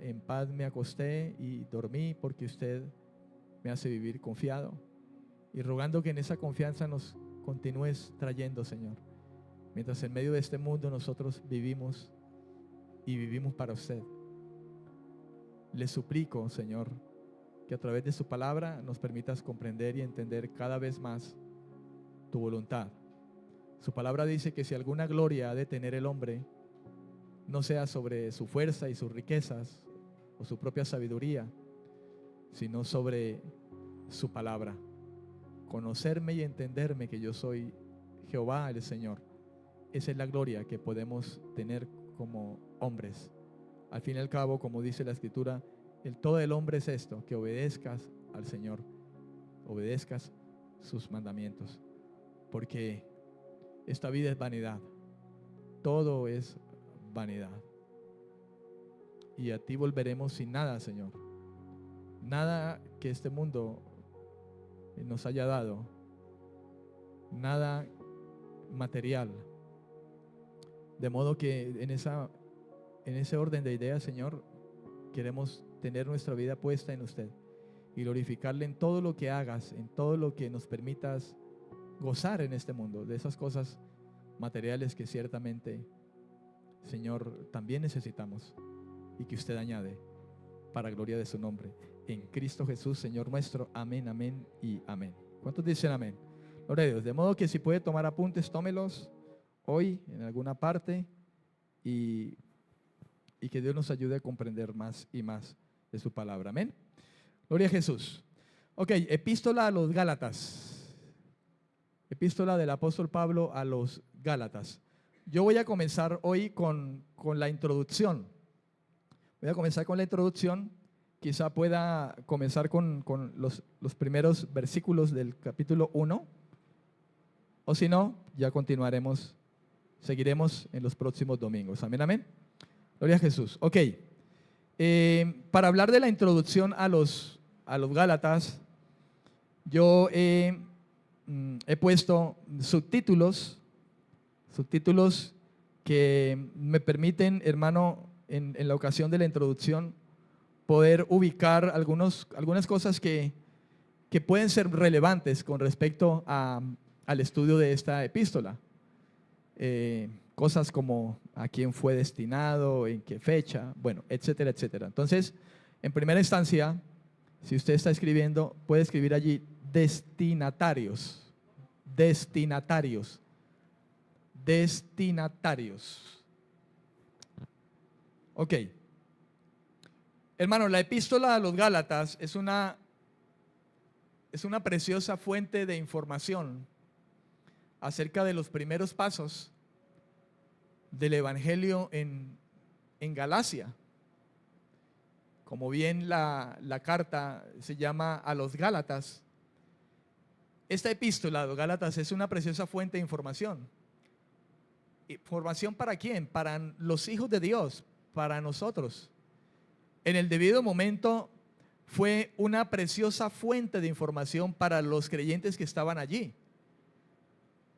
en paz me acosté y dormí porque usted me hace vivir confiado. Y rogando que en esa confianza nos continúes trayendo, Señor. Mientras en medio de este mundo nosotros vivimos y vivimos para usted. Le suplico, Señor, que a través de su palabra nos permitas comprender y entender cada vez más tu voluntad. Su palabra dice que si alguna gloria ha de tener el hombre, no sea sobre su fuerza y sus riquezas o su propia sabiduría, sino sobre su palabra. Conocerme y entenderme que yo soy Jehová el Señor. Esa es la gloria que podemos tener como hombres. Al fin y al cabo, como dice la Escritura, el todo del hombre es esto, que obedezcas al Señor, obedezcas sus mandamientos, porque esta vida es vanidad, todo es vanidad. Y a ti volveremos sin nada, Señor. Nada que este mundo nos haya dado, nada material. De modo que en ese orden de ideas, Señor, queremos tener nuestra vida puesta en usted y glorificarle en todo lo que hagas, en todo lo que nos permitas gozar en este mundo, de esas cosas materiales que ciertamente, Señor, también necesitamos y que usted añade para gloria de su nombre. En Cristo Jesús, Señor nuestro. Amén, amén y amén. ¿Cuántos dicen amén? Gloria a Dios. De modo que si puede tomar apuntes, tómelos hoy en alguna parte y que Dios nos ayude a comprender más y más de su palabra. Amén. Gloria a Jesús. Ok, epístola a los Gálatas. Epístola del apóstol Pablo a los Gálatas. Yo voy a comenzar hoy con la introducción. Voy a comenzar con la introducción. Quizá pueda comenzar con los primeros versículos del capítulo 1. O si no, ya continuaremos, seguiremos en los próximos domingos. Amén, amén. Gloria a Jesús. Ok. Para hablar de la introducción a los Gálatas, yo he puesto subtítulos que me permiten, hermano, en la ocasión de la introducción, poder ubicar algunas cosas que pueden ser relevantes con respecto al estudio de esta epístola. Cosas como a quién fue destinado, en qué fecha, bueno, etcétera, etcétera. Entonces, en primera instancia, si usted está escribiendo, puede escribir allí destinatarios. Ok. Hermano, la epístola a los Gálatas es una preciosa fuente de información acerca de los primeros pasos del evangelio en Galacia. Como bien la carta se llama a los Gálatas, esta epístola a los Gálatas es una preciosa fuente de información. ¿Información para quién? Para los hijos de Dios, para nosotros. En el debido momento fue una preciosa fuente de información para los creyentes que estaban allí,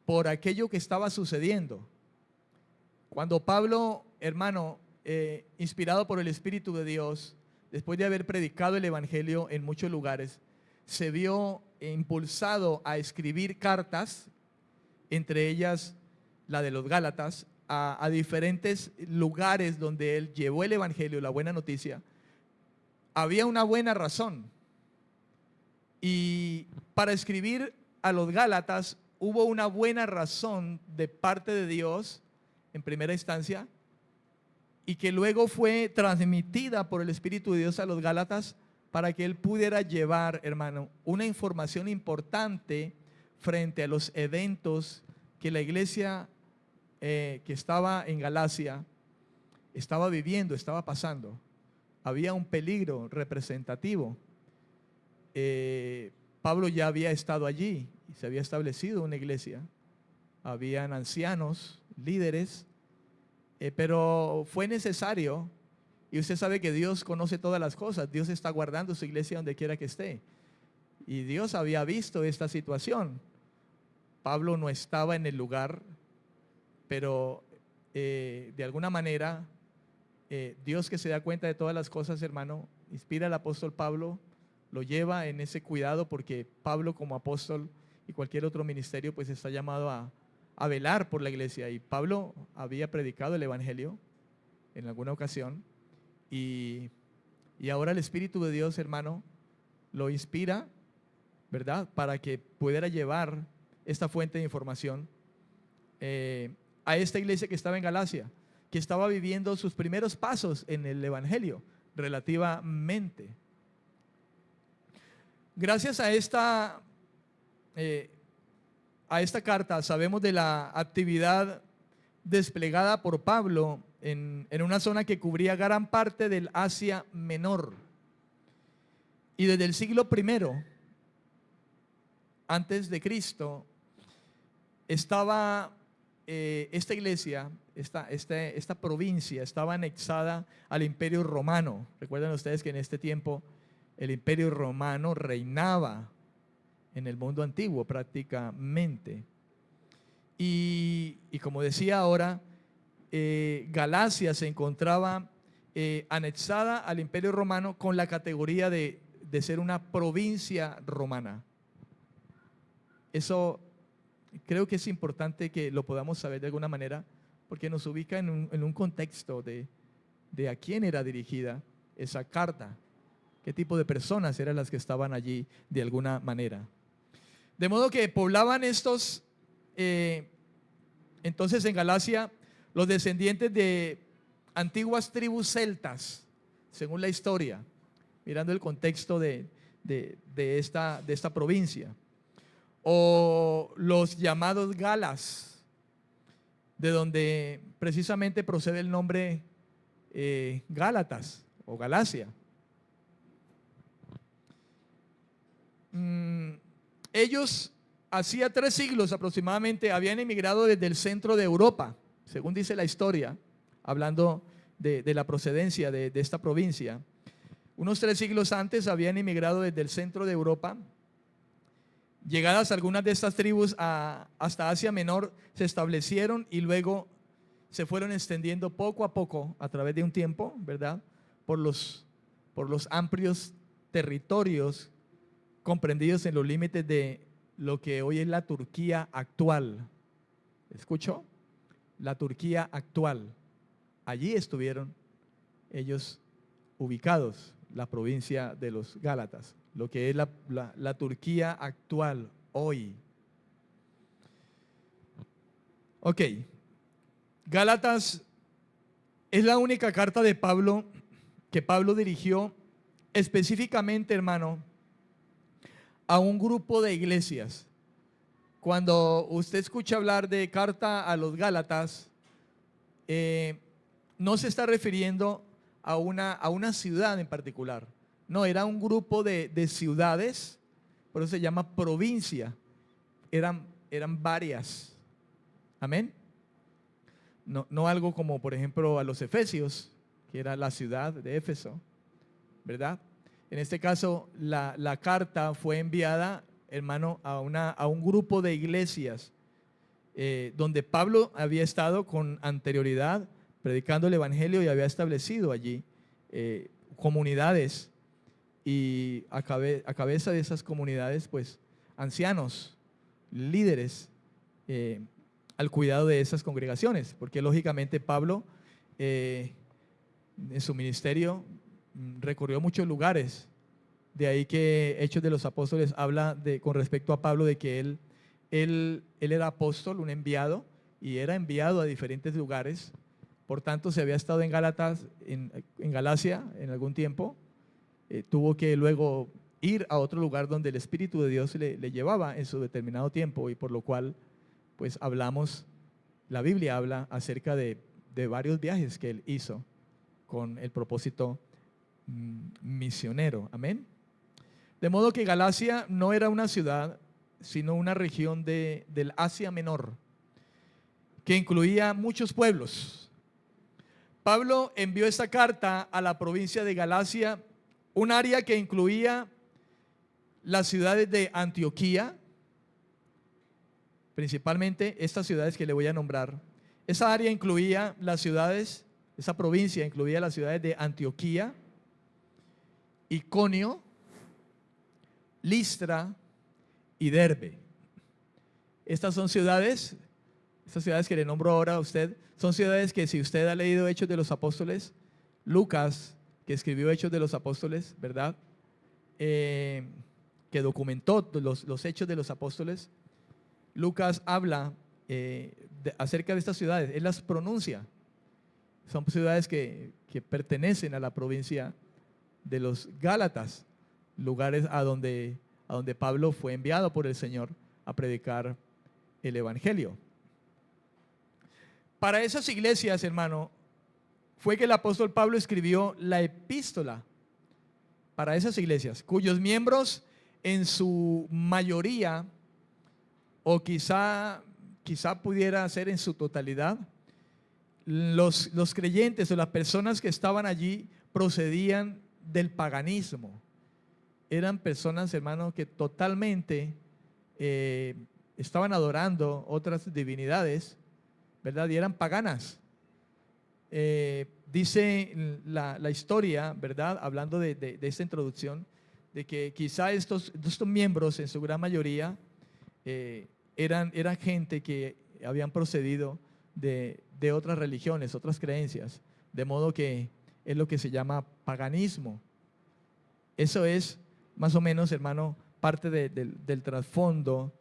por aquello que estaba sucediendo. Cuando Pablo, hermano, inspirado por el Espíritu de Dios, después de haber predicado el evangelio en muchos lugares, se vio impulsado a escribir cartas, entre ellas la de los Gálatas, a diferentes lugares donde él llevó el evangelio, la buena noticia. Había una buena razón, y para escribir a los Gálatas hubo una buena razón de parte de Dios en primera instancia, y que luego fue transmitida por el Espíritu de Dios a los Gálatas para que él pudiera llevar, hermano, una información importante frente a los eventos que la iglesia que estaba en Galacia estaba viviendo, estaba pasando. Había un peligro representativo. Pablo ya había estado allí y se había establecido una iglesia. Habían ancianos, líderes, pero fue necesario, y usted sabe que Dios conoce todas las cosas. Dios está guardando su iglesia donde quiera que esté, y Dios había visto esta situación. Pablo no estaba en el lugar, pero de alguna manera Dios, que se da cuenta de todas las cosas, hermano, inspira al apóstol Pablo, lo lleva en ese cuidado, porque Pablo, como apóstol y cualquier otro ministerio, pues está llamado a velar por la iglesia. Y Pablo había predicado el evangelio en alguna ocasión, y ahora el Espíritu de Dios, hermano, lo inspira, ¿verdad?, para que pudiera llevar esta fuente de información a esta iglesia que estaba en Galacia, que estaba viviendo sus primeros pasos en el evangelio relativamente. Gracias a esta carta sabemos de la actividad desplegada por Pablo en una zona que cubría gran parte del Asia Menor. Y desde el siglo I antes de Cristo estaba esta iglesia, esta provincia estaba anexada al Imperio Romano. Recuerden ustedes que en este tiempo el Imperio Romano reinaba en el mundo antiguo prácticamente. Y como decía ahora, Galacia se encontraba anexada al Imperio Romano con la categoría de ser una provincia romana. Eso creo que es importante que lo podamos saber de alguna manera, porque nos ubica en un contexto de a quién era dirigida esa carta, qué tipo de personas eran las que estaban allí de alguna manera. De modo que poblaban estos, entonces en Galacia, los descendientes de antiguas tribus celtas, según la historia, mirando el contexto de esta provincia, o los llamados Galas, de donde precisamente procede el nombre Gálatas o Galacia. Ellos hacía 3 siglos aproximadamente habían emigrado desde el centro de Europa, según dice la historia, hablando de la procedencia de esta provincia. Unos 3 siglos antes habían emigrado desde el centro de Europa. Llegadas algunas de estas tribus hasta Asia Menor, se establecieron y luego se fueron extendiendo poco a poco a través de un tiempo, ¿verdad?, por los amplios territorios comprendidos en los límites de lo que hoy es la Turquía actual. ¿Escuchó? La Turquía actual. Allí estuvieron ellos ubicados, la provincia de los Gálatas, lo que es la Turquía actual hoy. Ok, Gálatas es la única carta de Pablo que Pablo dirigió específicamente, hermano, a un grupo de iglesias. Cuando usted escucha hablar de carta a los Gálatas, no se está refiriendo a una ciudad en particular. No, era un grupo de ciudades, por eso se llama provincia. Eran varias. Amén. No algo como, por ejemplo, a los Efesios, que era la ciudad de Éfeso, ¿verdad? En este caso, la carta fue enviada, hermano, a un grupo de iglesias donde Pablo había estado con anterioridad predicando el evangelio y había establecido allí comunidades, y a cabeza de esas comunidades, pues, ancianos, líderes al cuidado de esas congregaciones, porque lógicamente Pablo en su ministerio recorrió muchos lugares. De ahí que Hechos de los Apóstoles habla con respecto a Pablo de que él era apóstol, un enviado, y era enviado a diferentes lugares. Por tanto, se había estado en Galacia en algún tiempo, tuvo que luego ir a otro lugar donde el Espíritu de Dios le llevaba en su determinado tiempo, y por lo cual pues la Biblia habla acerca de varios viajes que él hizo con el propósito misionero. Amén. De modo que Galacia no era una ciudad, sino una región del Asia Menor, que incluía muchos pueblos. Pablo envió esta carta a la provincia de Galacia, un área que incluía las ciudades de Antioquía, principalmente estas ciudades que le voy a nombrar. Esa área incluía las ciudades, Esa provincia incluía las ciudades de Antioquía, Iconio, Listra y Derbe. Estas son ciudades, estas ciudades que le nombro ahora a usted, son ciudades que, si usted ha leído Hechos de los Apóstoles, Lucas, que escribió Hechos de los Apóstoles, ¿verdad? Que documentó los Hechos de los Apóstoles, Lucas habla acerca de estas ciudades, él las pronuncia. Son ciudades que pertenecen a la provincia de los Gálatas, lugares a donde Pablo fue enviado por el Señor a predicar el Evangelio. Para esas iglesias, hermano, fue que el apóstol Pablo escribió la epístola. Para esas iglesias, cuyos miembros en su mayoría, o quizá pudiera ser en su totalidad, los creyentes o las personas que estaban allí procedían del paganismo. Eran personas, hermano, que totalmente estaban adorando otras divinidades, ¿verdad? Y eran paganas. Dice la historia, ¿verdad? Hablando de esta introducción, de que quizá estos miembros en su gran mayoría eran gente que habían procedido de otras religiones, otras creencias, de modo que es lo que se llama paganismo. Eso es más o menos, hermano, parte del trasfondo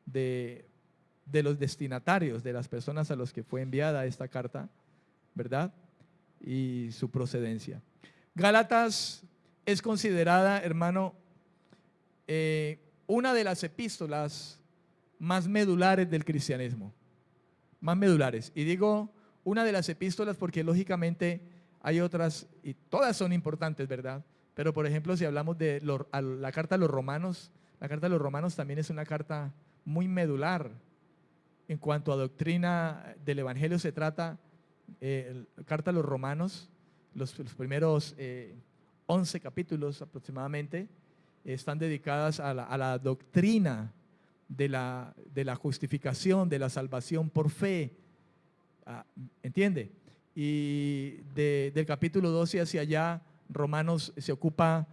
de los destinatarios, de las personas a los que fue enviada esta carta, ¿verdad? Y su procedencia. Gálatas es considerada, hermano, una de las epístolas más medulares del cristianismo. Más medulares. Y digo una de las epístolas porque lógicamente hay otras, y todas son importantes, ¿verdad? Pero por ejemplo, si hablamos de la carta a los romanos, la carta a los romanos también es una carta muy medular. En cuanto a doctrina del Evangelio se trata, la carta a los romanos, los primeros 11 capítulos aproximadamente, están dedicadas a la doctrina de la justificación, de la salvación por fe. ¿Entiende? Y del capítulo 12 hacia allá, Romanos se ocupa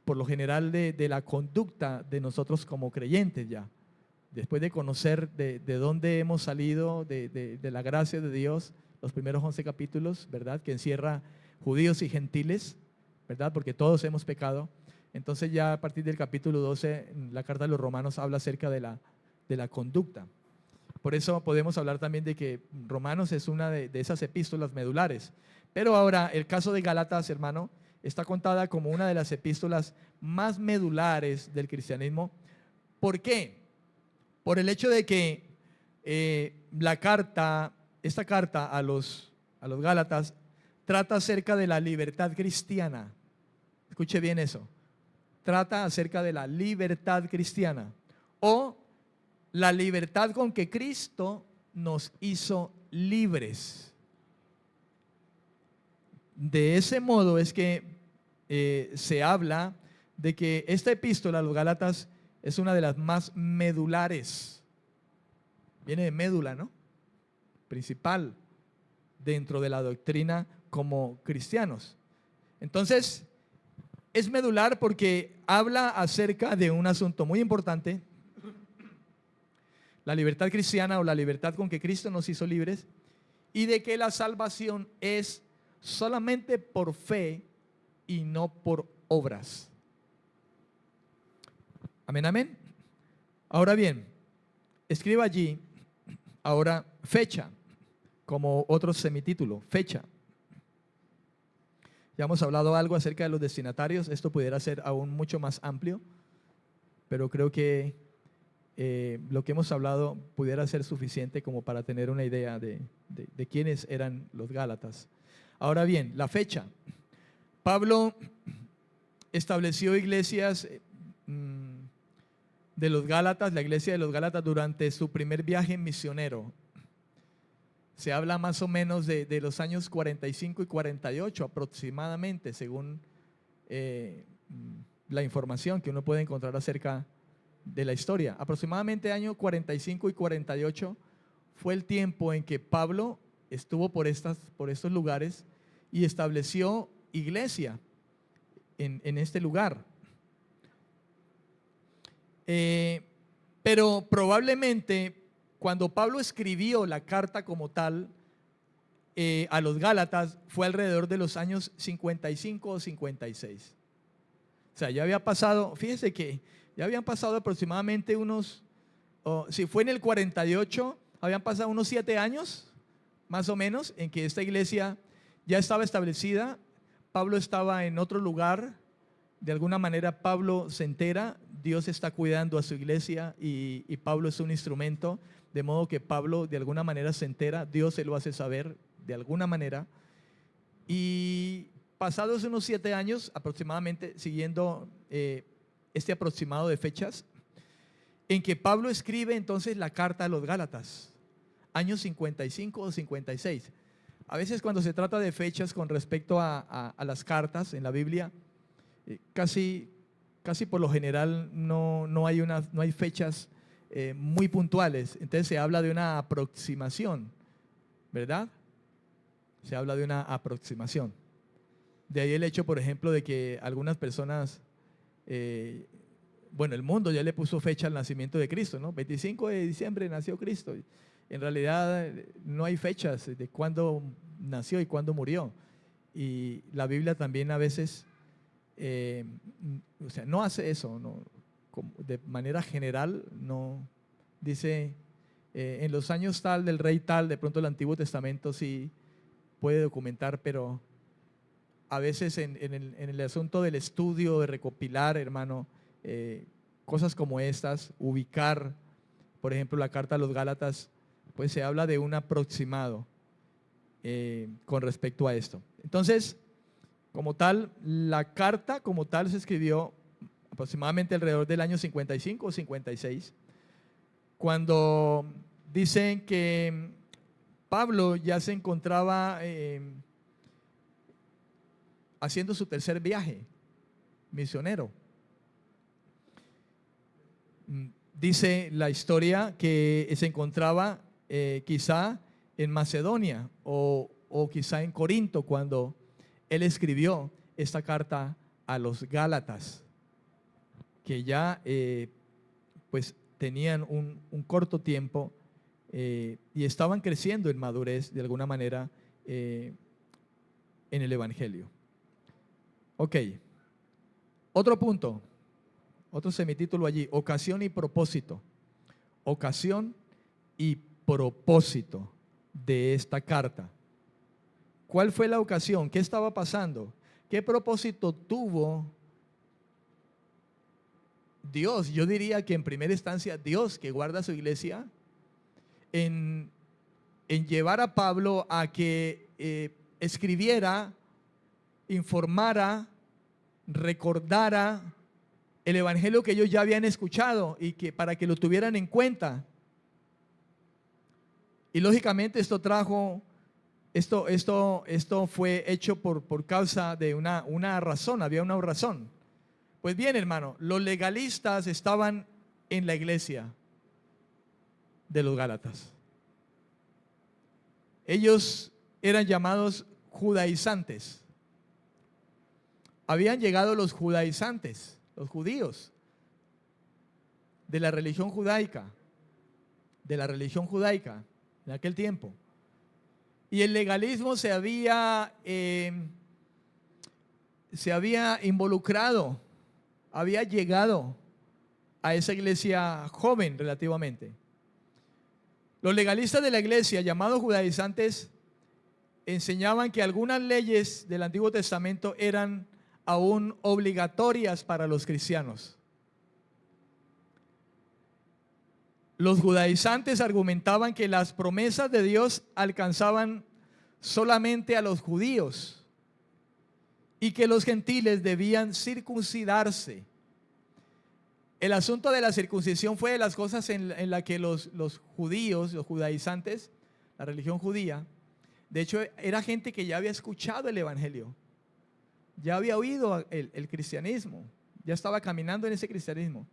por lo general de la conducta de nosotros como creyentes ya. Después de conocer de dónde hemos salido, de la gracia de Dios, los primeros 11 capítulos, ¿verdad? Que encierra judíos y gentiles, ¿verdad? Porque todos hemos pecado. Entonces ya a partir del capítulo 12, la carta de los romanos habla acerca de la conducta. Por eso podemos hablar también de que Romanos es una de esas epístolas medulares. Pero ahora el caso de Gálatas, hermano, está contada como una de las epístolas más medulares del cristianismo. ¿Por qué? Por el hecho de que esta carta a los Gálatas trata acerca de la libertad cristiana. Escuche bien eso. Trata acerca de la libertad cristiana o la libertad con que Cristo nos hizo libres. De ese modo es que se habla de que esta epístola a los Gálatas es una de las más medulares. Viene de médula, ¿no? Principal dentro de la doctrina como cristianos. Entonces, es medular porque habla acerca de un asunto muy importante, la libertad cristiana o la libertad con que Cristo nos hizo libres, y de que la salvación es solamente por fe y no por obras. Amén, amén. Ahora bien, escriba allí ahora fecha, como otro semitítulo, fecha. Ya hemos hablado algo acerca de los destinatarios, esto pudiera ser aún mucho más amplio, pero creo que lo que hemos hablado pudiera ser suficiente como para tener una idea de quiénes eran los Gálatas. Ahora bien, la fecha. Pablo estableció iglesias de los Gálatas, la iglesia de los Gálatas, durante su primer viaje misionero. Se habla más o menos de los años 45 y 48 aproximadamente, según la información que uno puede encontrar acerca de la historia. Aproximadamente año 45 y 48 fue el tiempo en que Pablo estuvo por estos lugares y estableció iglesia en este lugar. Pero probablemente cuando Pablo escribió la carta como tal a los Gálatas fue alrededor de los años 55 o 56. O sea, ya había pasado, fíjese que ya habían pasado aproximadamente si fue en el 48, habían pasado unos 7 años, más o menos, en que esta iglesia ya estaba establecida. Pablo estaba en otro lugar. De alguna manera Pablo se entera, Dios está cuidando a su iglesia y Pablo es un instrumento, de modo que Pablo de alguna manera se entera, Dios se lo hace saber de alguna manera. Y pasados unos 7 años aproximadamente, siguiendo este aproximado de fechas, en que Pablo escribe entonces la carta a los Gálatas, años 55 o 56. A veces cuando se trata de fechas con respecto a las cartas en la Biblia, casi por lo general no hay fechas muy puntuales. Entonces se habla de una aproximación, ¿verdad? Se habla de una aproximación. De ahí el hecho, por ejemplo, de que algunas personas, el mundo ya le puso fecha al nacimiento de Cristo, ¿no? 25 de diciembre nació Cristo. En realidad no hay fechas de cuándo nació y cuándo murió. Y la Biblia también a veces, no hace eso, no, de manera general, no dice en los años tal del rey tal. De pronto el Antiguo Testamento sí puede documentar, pero a veces en el asunto del estudio, de recopilar, hermano, cosas como estas, ubicar, por ejemplo, la carta a los Gálatas, pues se habla de un aproximado con respecto a esto. Entonces, como tal, la carta como tal se escribió aproximadamente alrededor del año 55 o 56, cuando dicen que Pablo ya se encontraba haciendo su tercer viaje misionero. Dice la historia que se encontraba quizá en Macedonia o quizá en Corinto cuando él escribió esta carta a los Gálatas, que ya pues tenían un corto tiempo y estaban creciendo en madurez de alguna manera en el Evangelio. Ok, otro punto, otro semitítulo allí: ocasión y propósito. Ocasión y propósito de esta carta. ¿Cuál fue la ocasión? ¿Qué estaba pasando? ¿Qué propósito tuvo Dios? Yo diría que en primera instancia Dios, que guarda su iglesia, en llevar a Pablo a que escribiera, informara, recordara el evangelio que ellos ya habían escuchado y que para que lo tuvieran en cuenta. Y lógicamente esto fue hecho por causa de una razón, había una razón. Pues bien, hermano, los legalistas estaban en la iglesia de los Gálatas. Ellos eran llamados judaizantes. Habían llegado los judaizantes, los judíos de la religión judaica, en aquel tiempo. Y el legalismo se había involucrado, había llegado a esa iglesia joven relativamente. Los legalistas de la iglesia, llamados judaizantes, enseñaban que algunas leyes del Antiguo Testamento eran aún obligatorias para los cristianos. Los judaizantes argumentaban que las promesas de Dios alcanzaban solamente a los judíos y que los gentiles debían circuncidarse. El asunto de la circuncisión fue de las cosas en la que los judíos, los judaizantes, la religión judía, de hecho era gente que ya había escuchado el evangelio, ya había oído el cristianismo, ya estaba caminando en ese cristianismo.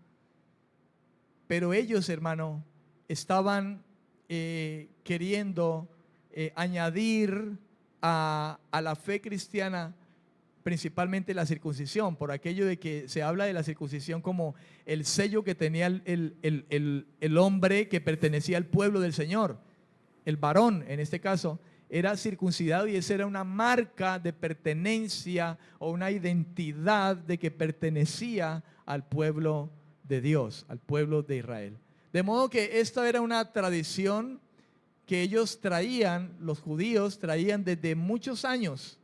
Pero ellos, hermano, estaban queriendo añadir a la fe cristiana principalmente la circuncisión, por aquello de que se habla de la circuncisión como el sello que tenía el hombre que pertenecía al pueblo del Señor. El varón, en este caso, era circuncidado y esa era una marca de pertenencia o una identidad de que pertenecía al pueblo de Dios, al pueblo de Israel. De modo que esta era una tradición que ellos traían, los judíos traían desde muchos años.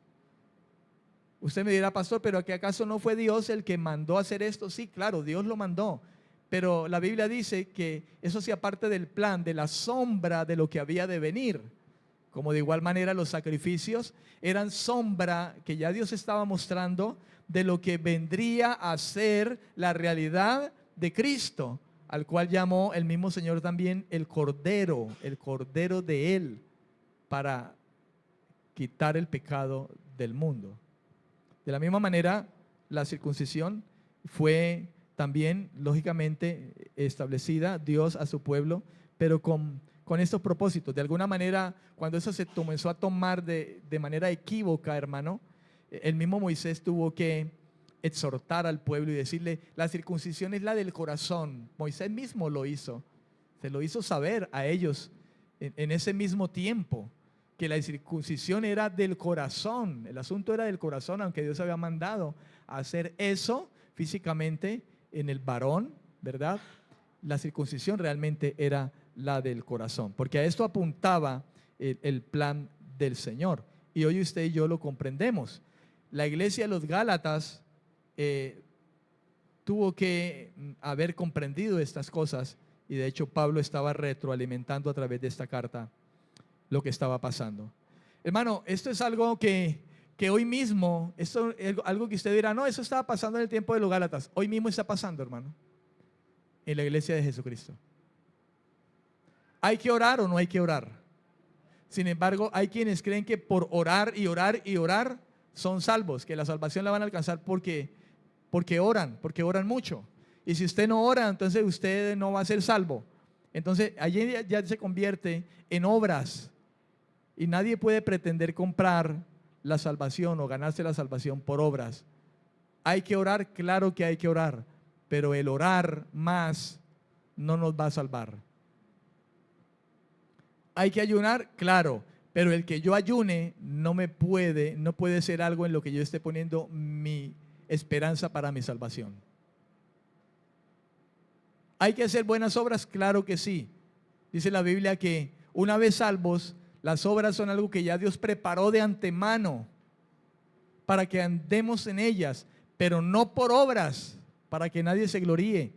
Usted me dirá, pastor, pero ¿que acaso no fue Dios el que mandó hacer esto? Sí, claro, Dios lo mandó. Pero la Biblia dice que eso hacía parte del plan, de la sombra de lo que había de venir. Como de igual manera los sacrificios eran sombra que ya Dios estaba mostrando de lo que vendría a ser la realidad de Cristo, al cual llamó el mismo Señor también el Cordero de Él, para quitar el pecado del mundo. De la misma manera, la circuncisión fue también, lógicamente, establecida Dios a su pueblo, pero con estos propósitos. De alguna manera, cuando eso se comenzó a tomar de manera equívoca, hermano, el mismo Moisés tuvo que exhortar al pueblo y decirle, la circuncisión es la del corazón. Moisés mismo lo hizo, se lo hizo saber a ellos en ese mismo tiempo, que la circuncisión era del corazón, el asunto era del corazón, aunque Dios había mandado a hacer eso físicamente en el varón, ¿verdad? La circuncisión realmente era la del corazón, porque a esto apuntaba el plan del Señor. Y hoy usted y yo lo comprendemos. La iglesia de los Gálatas tuvo que haber comprendido estas cosas, y de hecho Pablo estaba retroalimentando a través de esta carta lo que estaba pasando. Hermano, esto es algo que hoy mismo, esto es algo que usted dirá, no, eso estaba pasando en el tiempo de los Gálatas. Hoy mismo está pasando, hermano, en la iglesia de Jesucristo. ¿Hay que orar o no hay que orar? Sin embargo, hay quienes creen que por orar y orar y orar son salvos, que la salvación la van a alcanzar porque oran mucho. Y si usted no ora, entonces usted no va a ser salvo. Entonces, allí ya se convierte en obras. Y nadie puede pretender comprar la salvación o ganarse la salvación por obras. ¿Hay que orar? Claro que hay que orar, pero el orar más no nos va a salvar. ¿Hay que ayunar? Claro, pero el que yo ayune no puede ser algo en lo que yo esté poniendo mi esperanza para mi salvación. ¿Hay que hacer buenas obras? Claro que sí. Dice la Biblia que una vez salvos, las obras son algo que ya Dios preparó de antemano para que andemos en ellas, pero no por obras, para que nadie se gloríe,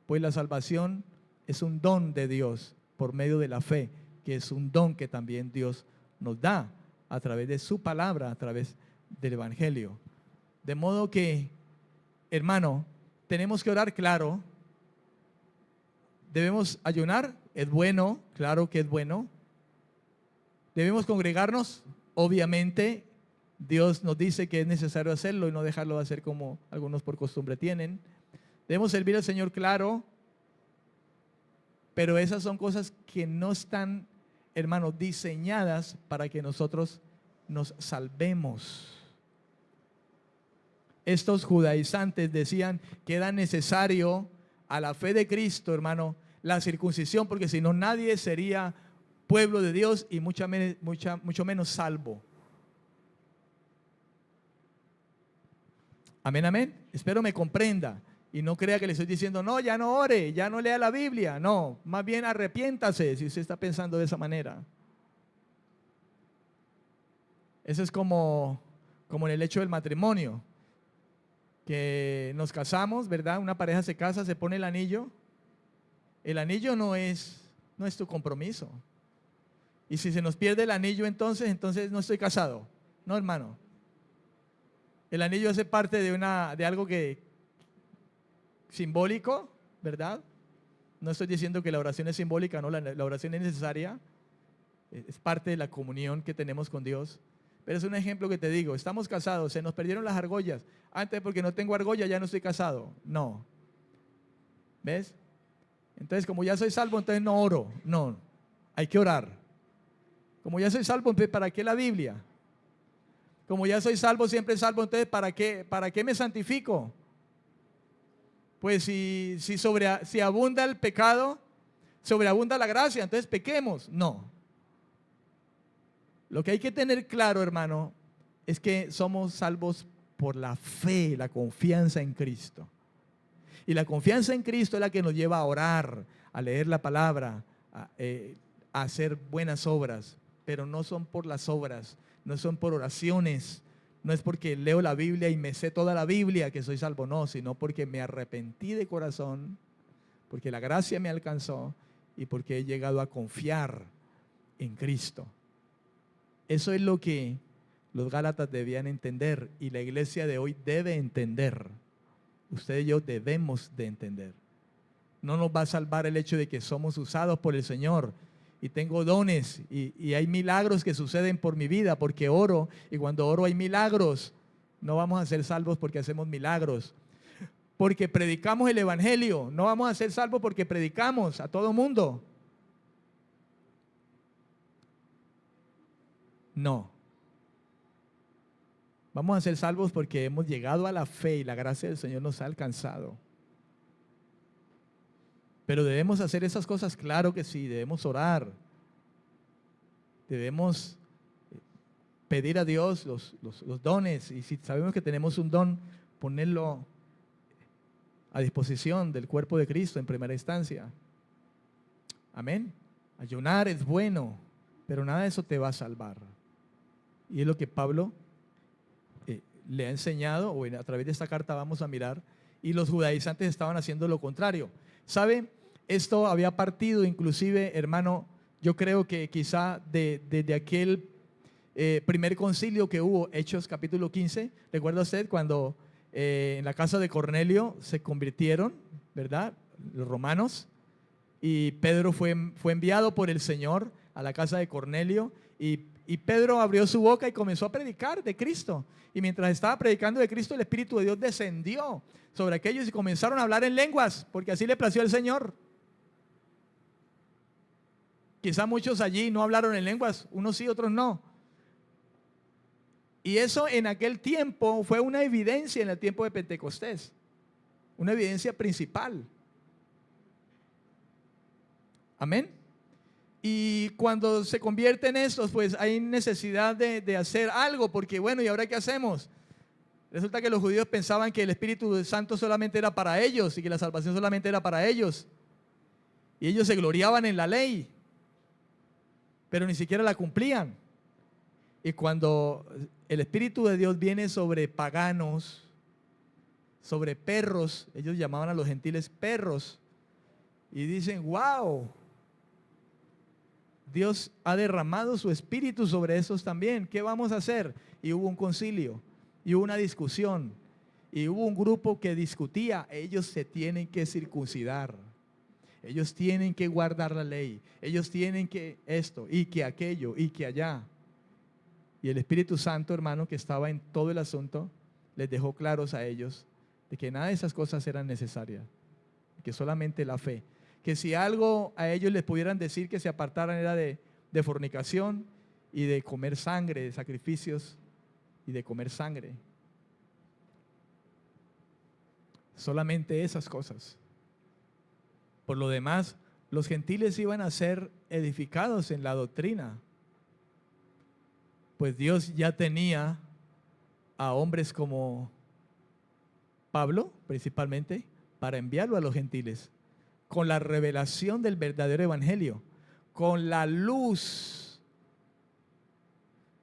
pues la salvación es un don de Dios por medio de la fe, que es un don que también Dios nos da a través de su palabra, a través del Evangelio. De modo que, hermano, tenemos que orar, claro. Debemos ayunar, es bueno, claro que es bueno. Debemos congregarnos, obviamente. Dios nos dice que es necesario hacerlo y no dejarlo de hacer como algunos por costumbre tienen. Debemos servir al Señor, claro. Pero esas son cosas que no están, hermanos, diseñadas para que nosotros nos salvemos. Estos judaizantes decían que era necesario a la fe de Cristo, hermano, la circuncisión, porque si no nadie sería pueblo de Dios y mucho menos salvo. Amén, amén. Espero me comprenda y no crea que le estoy diciendo, no, ya no ore, ya no lea la Biblia. No, más bien arrepiéntase si usted está pensando de esa manera. Eso es como en el hecho del matrimonio, que nos casamos, ¿verdad? Una pareja se casa, se pone el anillo. El anillo no es tu compromiso. Y si se nos pierde el anillo, entonces no estoy casado. No, hermano. El anillo hace parte de algo que simbólico, ¿verdad? No estoy diciendo que la oración es simbólica, no, la oración es necesaria. Es parte de la comunión que tenemos con Dios. Pero es un ejemplo que te digo, estamos casados, se nos perdieron las argollas. Antes porque no tengo argolla ya no estoy casado. No. ¿Ves? Entonces como ya soy salvo, entonces no oro. No, hay que orar. Como ya soy salvo, entonces ¿para qué la Biblia? Como ya soy salvo, siempre salvo, entonces ¿para qué me santifico? Pues si abunda el pecado, sobreabunda la gracia, entonces pequemos. No. Lo que hay que tener claro, hermano, es que somos salvos por la fe, la confianza en Cristo. Y la confianza en Cristo es la que nos lleva a orar, a leer la palabra, a hacer buenas obras. Pero no son por las obras, no son por oraciones, no es porque leo la Biblia y me sé toda la Biblia que soy salvo, no, sino porque me arrepentí de corazón, porque la gracia me alcanzó y porque he llegado a confiar en Cristo. Eso es lo que los Gálatas debían entender y la iglesia de hoy debe entender. Usted y yo debemos de entender. No nos va a salvar el hecho de que somos usados por el Señor y tengo dones y hay milagros que suceden por mi vida porque oro, y cuando oro hay milagros. No vamos a ser salvos porque hacemos milagros. Porque predicamos el evangelio, no vamos a ser salvos porque predicamos a todo mundo. No. Vamos a ser salvos porque hemos llegado a la fe y la gracia del Señor nos ha alcanzado. Pero debemos hacer esas cosas, claro que sí, debemos orar. Debemos pedir a Dios los dones, y si sabemos que tenemos un don, ponerlo a disposición del cuerpo de Cristo en primera instancia. Amén. Ayunar es bueno, pero nada de eso te va a salvar. Y es lo que Pablo le ha enseñado, o a través de esta carta vamos a mirar, y los judaizantes estaban haciendo lo contrario. ¿Sabe? Esto había partido inclusive, hermano, yo creo que quizá desde aquel primer concilio que hubo, Hechos capítulo 15, ¿recuerda usted cuando en la casa de Cornelio se convirtieron, ¿verdad? Los romanos, y Pedro fue enviado por el Señor a la casa de Cornelio, y Pedro abrió su boca y comenzó a predicar de Cristo. Y mientras estaba predicando de Cristo, el Espíritu de Dios descendió sobre aquellos y comenzaron a hablar en lenguas, porque así le plació al Señor. Quizá muchos allí no hablaron en lenguas, unos sí, otros no. Y eso en aquel tiempo fue una evidencia en el tiempo de Pentecostés, una evidencia principal. Amén. Y cuando se convierten estos, pues hay necesidad de hacer algo, porque bueno, ¿y ahora qué hacemos? Resulta que los judíos pensaban que el Espíritu Santo solamente era para ellos y que la salvación solamente era para ellos. Y ellos se gloriaban en la ley, pero ni siquiera la cumplían. Y cuando el Espíritu de Dios viene sobre paganos, sobre perros, ellos llamaban a los gentiles perros, y dicen, wow, Dios ha derramado su Espíritu sobre esos también, ¿qué vamos a hacer? Y hubo un concilio, y hubo una discusión, y hubo un grupo que discutía, ellos se tienen que circuncidar, ellos tienen que guardar la ley, ellos tienen que esto, y que aquello, y que allá. Y el Espíritu Santo, hermano, que estaba en todo el asunto, les dejó claros a ellos de que nada de esas cosas eran necesarias, que solamente la fe. Que si algo a ellos les pudieran decir que se apartaran era de fornicación y de comer sangre, de sacrificios y de comer sangre. Solamente esas cosas. Por lo demás, los gentiles iban a ser edificados en la doctrina, pues Dios ya tenía a hombres como Pablo, principalmente, para enviarlo a los gentiles, con la revelación del verdadero evangelio, con la luz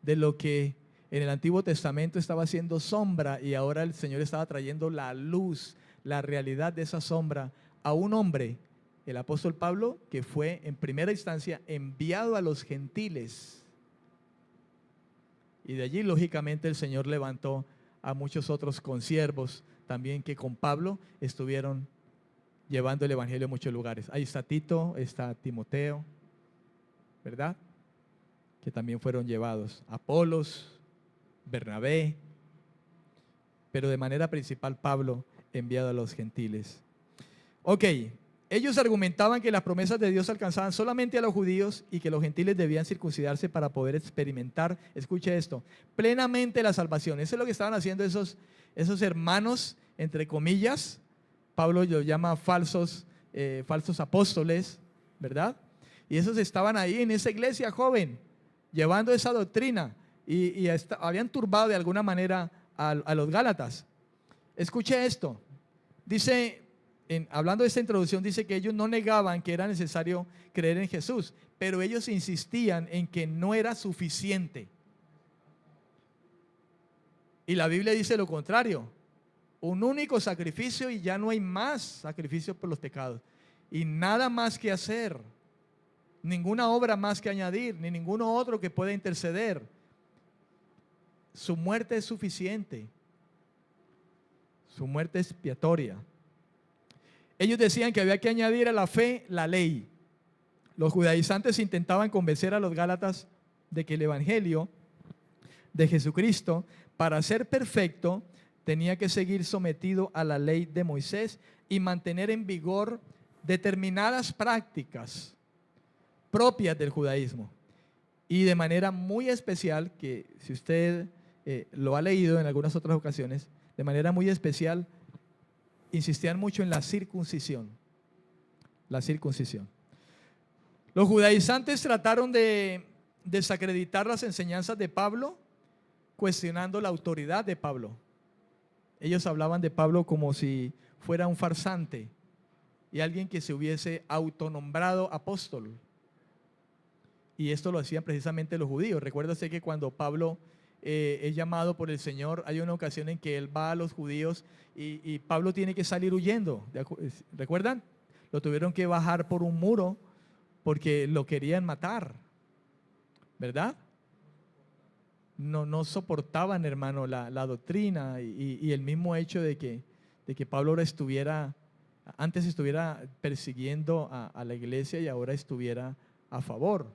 de lo que en el Antiguo Testamento estaba haciendo sombra, y ahora el Señor estaba trayendo la luz, la realidad de esa sombra a un hombre, el apóstol Pablo, que fue en primera instancia enviado a los gentiles. Y de allí, lógicamente, el Señor levantó a muchos otros consiervos también que con Pablo estuvieron llevando el evangelio a muchos lugares. Ahí está Tito, está Timoteo, ¿verdad? Que también fueron llevados. Apolos, Bernabé, pero de manera principal Pablo enviado a los gentiles. Ok, Ellos argumentaban que las promesas de Dios alcanzaban solamente a los judíos y que los gentiles debían circuncidarse para poder experimentar, escuche esto, plenamente la salvación. Eso es lo que estaban haciendo esos hermanos, entre comillas. Pablo los llama falsos apóstoles, ¿verdad? Y esos estaban ahí en esa iglesia joven, llevando esa doctrina y habían turbado de alguna manera a los Gálatas. Escuche esto, dice... hablando de esta introducción, dice que ellos no negaban que era necesario creer en Jesús, pero ellos insistían en que no era suficiente. Y la Biblia dice lo contrario: un único sacrificio y ya no hay más sacrificio por los pecados. Y nada más que hacer, ninguna obra más que añadir, ni ninguno otro que pueda interceder. Su muerte es suficiente. Su muerte es expiatoria. Ellos decían que había que añadir a la fe la ley. Los judaizantes intentaban convencer a los gálatas de que el evangelio de Jesucristo, para ser perfecto, tenía que seguir sometido a la ley de Moisés y mantener en vigor determinadas prácticas propias del judaísmo. Y de manera muy especial, que si usted lo ha leído en algunas otras ocasiones, de manera muy especial, insistían mucho en la circuncisión. La circuncisión. Los judaizantes trataron de desacreditar las enseñanzas de Pablo, cuestionando la autoridad de Pablo. Ellos hablaban de Pablo como si fuera un farsante y alguien que se hubiese autonombrado apóstol. Y esto lo hacían precisamente los judíos. Recuérdase que cuando Pablo es llamado por el Señor, hay una ocasión en que él va a los judíos y Pablo tiene que salir huyendo. ¿Recuerdan? Lo tuvieron que bajar por un muro porque lo querían matar, ¿verdad? No soportaban, hermano, la doctrina y el mismo hecho de que Pablo ahora antes estuviera persiguiendo a la iglesia y ahora estuviera a favor.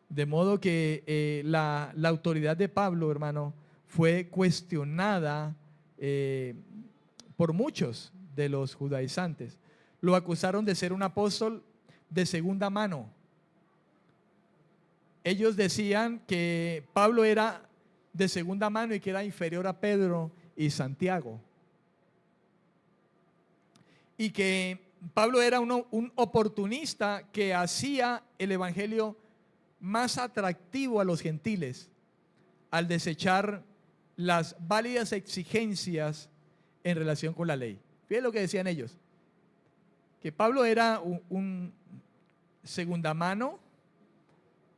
De modo que la autoridad de Pablo, hermano, fue cuestionada por muchos de los judaizantes. Lo acusaron de ser un apóstol de segunda mano. Ellos decían que Pablo era de segunda mano y que era inferior a Pedro y Santiago. Y que Pablo era un oportunista que hacía el evangelio más atractivo a los gentiles al desechar las válidas exigencias en relación con la ley. Fíjense lo que decían ellos, que Pablo era un segunda mano,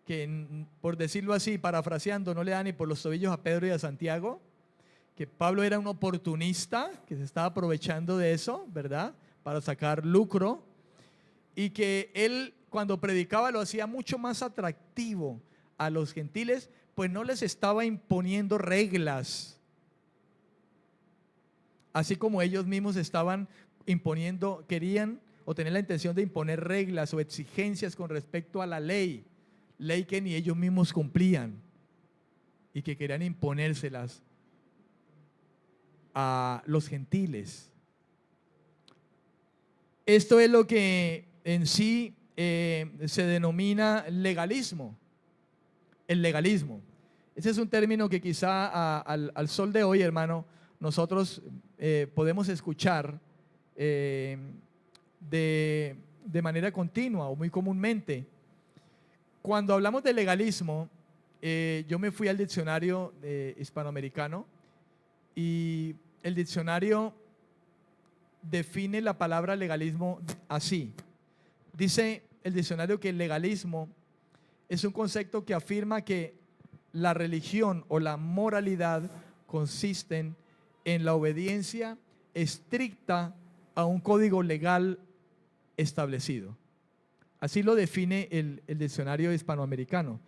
que por decirlo así, parafraseando, no le da ni por los tobillos a Pedro y a Santiago, que Pablo era un oportunista que se estaba aprovechando de eso, ¿verdad?, para sacar lucro, y que él, cuando predicaba, lo hacía mucho más atractivo a los gentiles, pues no les estaba imponiendo reglas, así como ellos mismos estaban imponiendo, querían o tenían la intención de imponer reglas o exigencias con respecto a la ley que ni ellos mismos cumplían y que querían imponérselas a los gentiles. Esto es lo que en sí se denomina legalismo. El legalismo. Ese es un término que quizá al sol de hoy, hermano, nosotros podemos escuchar de manera continua o muy comúnmente. Cuando hablamos de legalismo, yo me fui al diccionario hispanoamericano y el diccionario define la palabra legalismo así. Dice el diccionario que el legalismo es un concepto que afirma que la religión o la moralidad consisten en la obediencia estricta a un código legal establecido. Así lo define el diccionario hispanoamericano.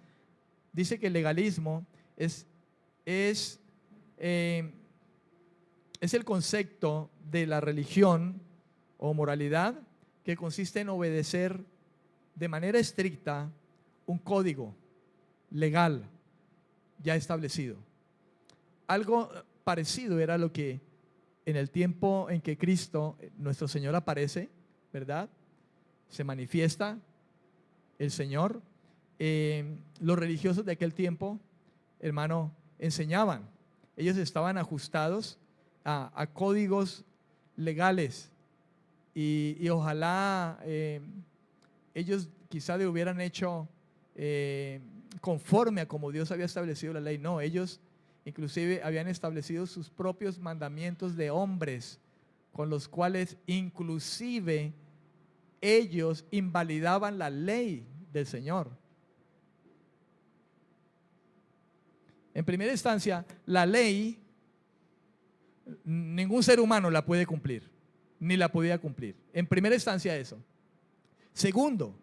Dice que el legalismo es el concepto de la religión o moralidad que consiste en obedecer de manera estricta un código legal ya establecido. Algo parecido era lo que en el tiempo en que Cristo, nuestro Señor, aparece, ¿verdad? Se manifiesta el Señor. Los religiosos de aquel tiempo, hermano, enseñaban. Ellos estaban ajustados a códigos legales y ojalá ellos quizá le hubieran hecho conforme a como Dios había establecido la ley. No, ellos inclusive habían establecido sus propios mandamientos de hombres, con los cuales inclusive ellos invalidaban la ley del Señor. En primera instancia, la ley, ningún ser humano la puede cumplir, ni la podía cumplir. En primera instancia eso. Segundo,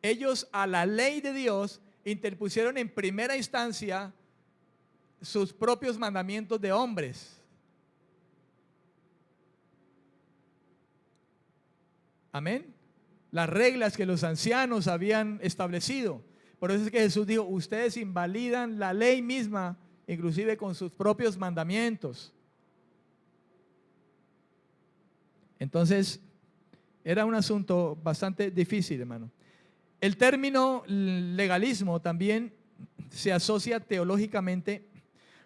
ellos a la ley de Dios interpusieron en primera instancia sus propios mandamientos de hombres. Amén. Las reglas que los ancianos habían establecido. Por eso es que Jesús dijo, ustedes invalidan la ley misma, inclusive con sus propios mandamientos. Entonces, era un asunto bastante difícil, hermano. El término legalismo también se asocia teológicamente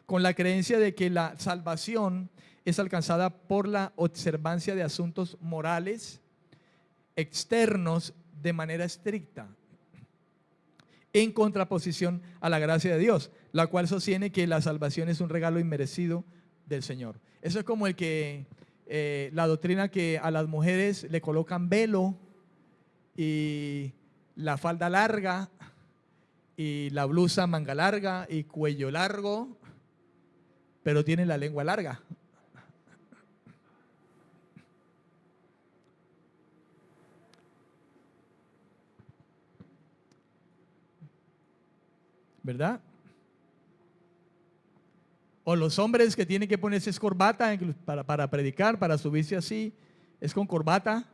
con la creencia de que la salvación es alcanzada por la observancia de asuntos morales externos de manera estricta, en contraposición a la gracia de Dios, la cual sostiene que la salvación es un regalo inmerecido del Señor. Eso es como la doctrina que a las mujeres le colocan velo y la falda larga y la blusa manga larga y cuello largo, pero tiene la lengua larga. ¿Verdad? O los hombres que tienen que ponerse corbata para predicar, para subirse así, es con corbata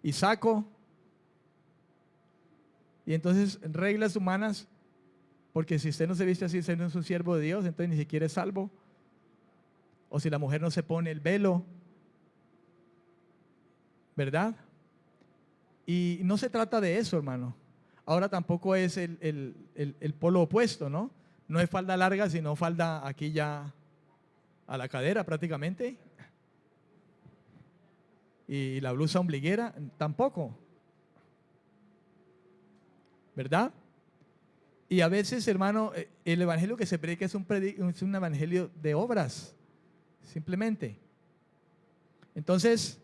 y saco. Y entonces reglas humanas, porque si usted no se viste así, usted no es un siervo de Dios, entonces ni siquiera es salvo. O si la mujer no se pone el velo, ¿verdad? Y no se trata de eso, hermano. Ahora tampoco es el polo opuesto, ¿no? No es falda larga, sino falda aquí ya a la cadera prácticamente. Y la blusa ombliguera tampoco, ¿verdad? Y a veces, hermano, el evangelio que se predica es un evangelio de obras, simplemente. Entonces,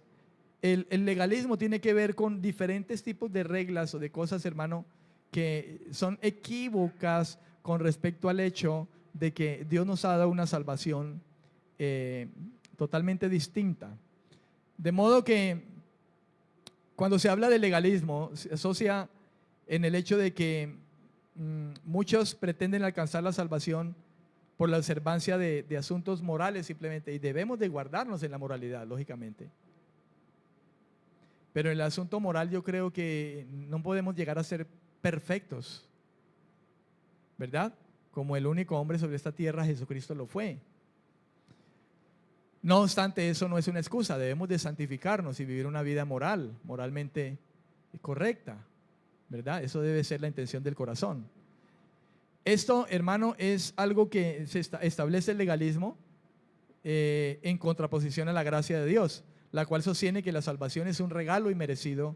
el legalismo tiene que ver con diferentes tipos de reglas o de cosas, hermano, que son equívocas con respecto al hecho de que Dios nos ha dado una salvación totalmente distinta. De modo que cuando se habla de legalismo, se asocia en el hecho de que muchos pretenden alcanzar la salvación por la observancia de asuntos morales simplemente, y debemos de guardarnos en la moralidad, lógicamente. Pero en el asunto moral yo creo que no podemos llegar a ser perfectos, ¿verdad? Como el único hombre sobre esta tierra, Jesucristo lo fue. No obstante, eso no es una excusa, debemos de santificarnos y vivir una vida moralmente correcta, ¿verdad? Eso debe ser la intención del corazón. Esto, hermano, es algo que se establece el legalismo en contraposición a la gracia de Dios, la cual sostiene que la salvación es un regalo inmerecido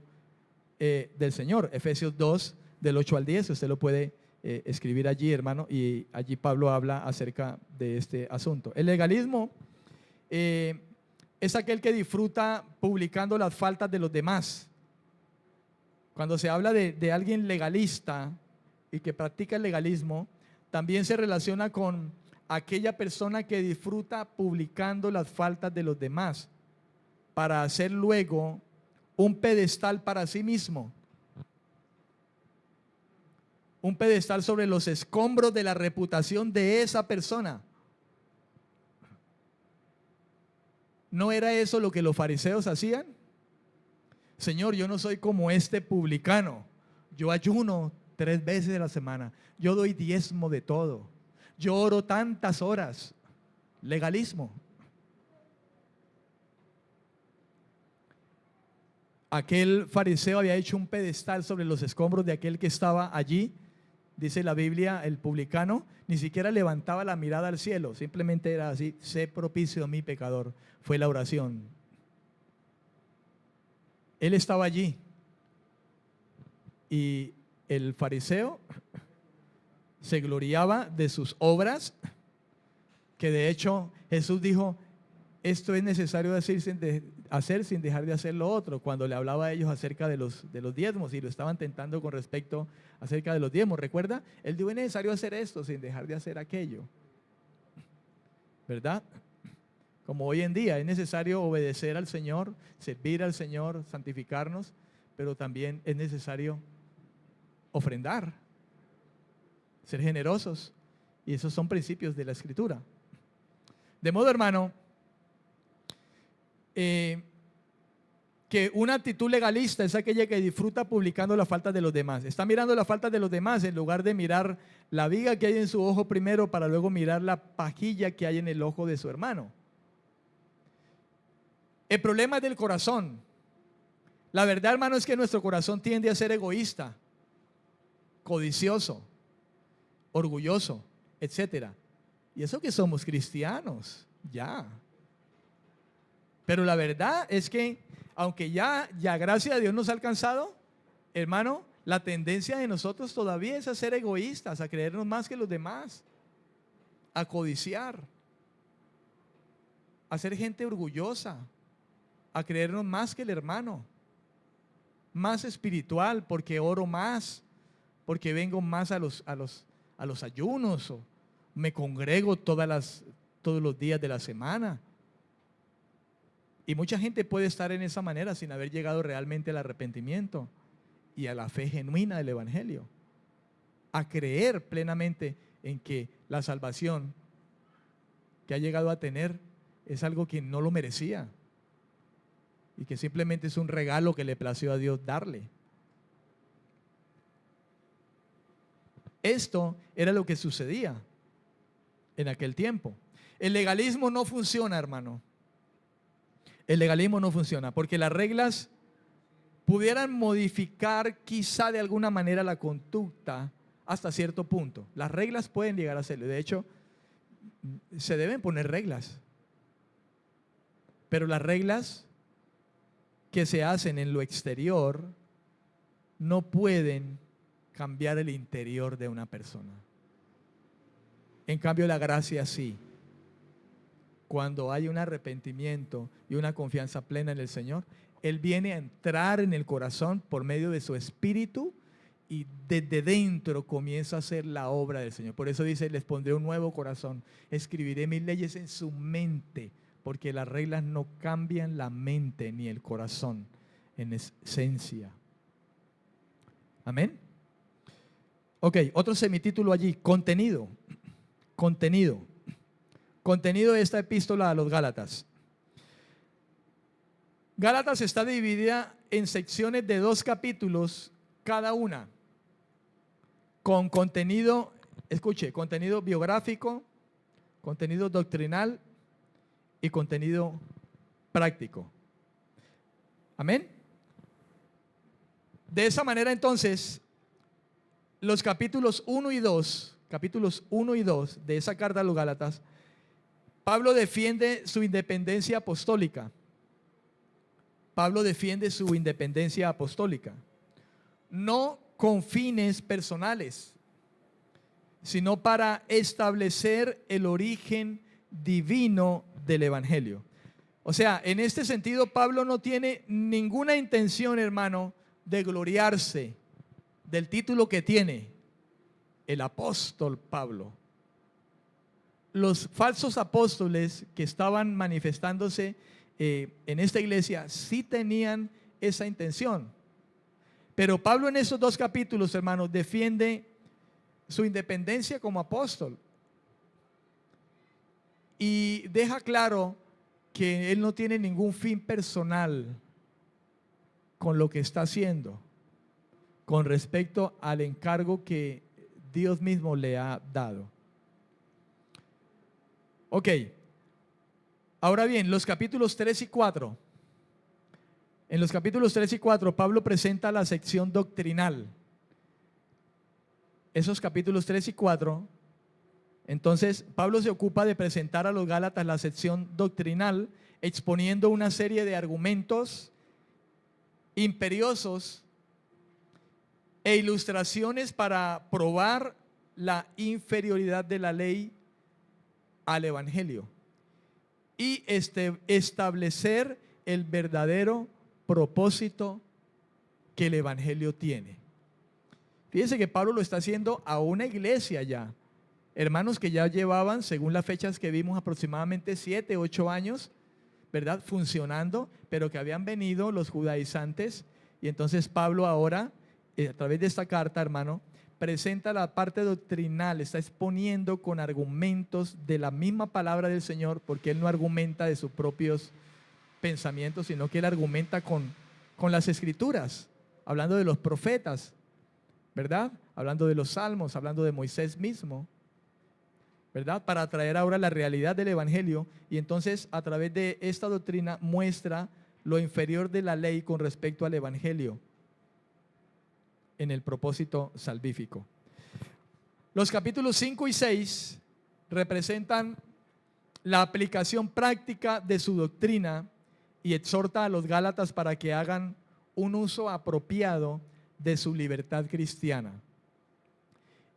del Señor. Efesios 2, del 8 al 10, usted lo puede escribir allí, hermano, y allí Pablo habla acerca de este asunto. El legalismo es aquel que disfruta publicando las faltas de los demás. Cuando se habla de alguien legalista y que practica el legalismo, también se relaciona con aquella persona que disfruta publicando las faltas de los demás para hacer luego un pedestal para sí mismo, un pedestal sobre los escombros de la reputación de esa persona. ¿No era eso lo que los fariseos hacían? Señor, yo no soy como este publicano, yo ayuno 3 veces a la semana, yo doy diezmo de todo, yo oro tantas horas. Legalismo. aquel fariseo había hecho un pedestal sobre los escombros de aquel que estaba allí. Dice la Biblia, el publicano ni siquiera levantaba la mirada al cielo, simplemente era así: sé propicio a mi pecador. Fue la oración. Él estaba allí y el fariseo se gloriaba de sus obras, que de hecho Jesús dijo: esto es necesario hacer sin dejar de hacer lo otro, cuando le hablaba a ellos acerca de los diezmos, y lo estaban tentando con respecto acerca de los diezmos. ¿Recuerda? Él dijo: es necesario hacer esto sin dejar de hacer aquello, ¿verdad? Como hoy en día es necesario obedecer al Señor, servir al Señor, santificarnos, pero también es necesario ofrendar, ser generosos, y esos son principios de la Escritura. De modo, hermano, que una actitud legalista es aquella que disfruta publicando las faltas de los demás. Está mirando las faltas de los demás en lugar de mirar la viga que hay en su ojo primero, para luego mirar la pajilla que hay en el ojo de su hermano. El problema es del corazón. La verdad, hermano, es que nuestro corazón tiende a ser egoísta, codicioso, orgulloso, etcétera. Y eso que somos cristianos, ya. Pero la verdad es que, aunque ya gracias a Dios nos ha alcanzado, hermano, la tendencia de nosotros todavía es a ser egoístas, a creernos más que los demás, a codiciar, a ser gente orgullosa, a creernos más que el hermano, más espiritual, porque oro más, porque vengo más a los ayunos, o me congrego todos los días de la semana. Y mucha gente puede estar en esa manera sin haber llegado realmente al arrepentimiento y a la fe genuina del Evangelio, a creer plenamente en que la salvación que ha llegado a tener es algo que no lo merecía y que simplemente es un regalo que le plació a Dios darle. Esto era lo que sucedía en aquel tiempo. El legalismo no funciona, hermano. El legalismo no funciona porque las reglas pudieran modificar quizá de alguna manera la conducta hasta cierto punto. Las reglas pueden llegar a hacerlo. De hecho, se deben poner reglas. Pero las reglas que se hacen en lo exterior no pueden cambiar el interior de una persona. En cambio, la gracia sí. Cuando hay un arrepentimiento y una confianza plena en el Señor, Él viene a entrar en el corazón por medio de su Espíritu y desde dentro comienza a hacer la obra del Señor. Por eso dice: les pondré un nuevo corazón, escribiré mis leyes en su mente, porque las reglas no cambian la mente ni el corazón en esencia. Amén. Ok, otro semitítulo allí: contenido. Contenido de esta epístola a los Gálatas. Gálatas está dividida en secciones de 2 capítulos cada una, con contenido, escuche, contenido biográfico, contenido doctrinal y contenido práctico. Amén. De esa manera, entonces, los capítulos 1 y 2 de esa carta a los Gálatas, Pablo defiende su independencia apostólica. No con fines personales, sino para establecer el origen divino del Evangelio. O sea, en este sentido, Pablo no tiene ninguna intención, hermano, de gloriarse del título que tiene, el apóstol Pablo. Los falsos apóstoles que estaban manifestándose en esta iglesia sí tenían esa intención. Pero Pablo en esos 2 capítulos, hermanos, defiende su independencia como apóstol y deja claro que él no tiene ningún fin personal con lo que está haciendo con respecto al encargo que Dios mismo le ha dado. Ok, ahora bien, los capítulos 3 y 4 En los capítulos 3 y 4, Pablo presenta la sección doctrinal. Esos capítulos 3 y 4, entonces Pablo se ocupa de presentar a los Gálatas la sección doctrinal, exponiendo una serie de argumentos imperiosos e ilustraciones para probar la inferioridad de la ley al evangelio y establecer el verdadero propósito que el evangelio tiene. Fíjense que Pablo lo está haciendo a una iglesia ya, hermanos que ya llevaban, según las fechas que vimos, aproximadamente 7, 8 años, ¿verdad?, funcionando, pero que habían venido los judaizantes. Y entonces Pablo ahora, a través de esta carta, hermano, presenta la parte doctrinal, está exponiendo con argumentos de la misma palabra del Señor, porque él no argumenta de sus propios pensamientos, sino que él argumenta con las escrituras, hablando de los profetas, ¿verdad? Hablando de los salmos, hablando de Moisés mismo, ¿verdad? Para traer ahora la realidad del evangelio. Y entonces a través de esta doctrina muestra lo inferior de la ley con respecto al evangelio en el propósito salvífico. Los capítulos 5 y 6 representan la aplicación práctica de su doctrina y exhorta a los Gálatas para que hagan un uso apropiado de su libertad cristiana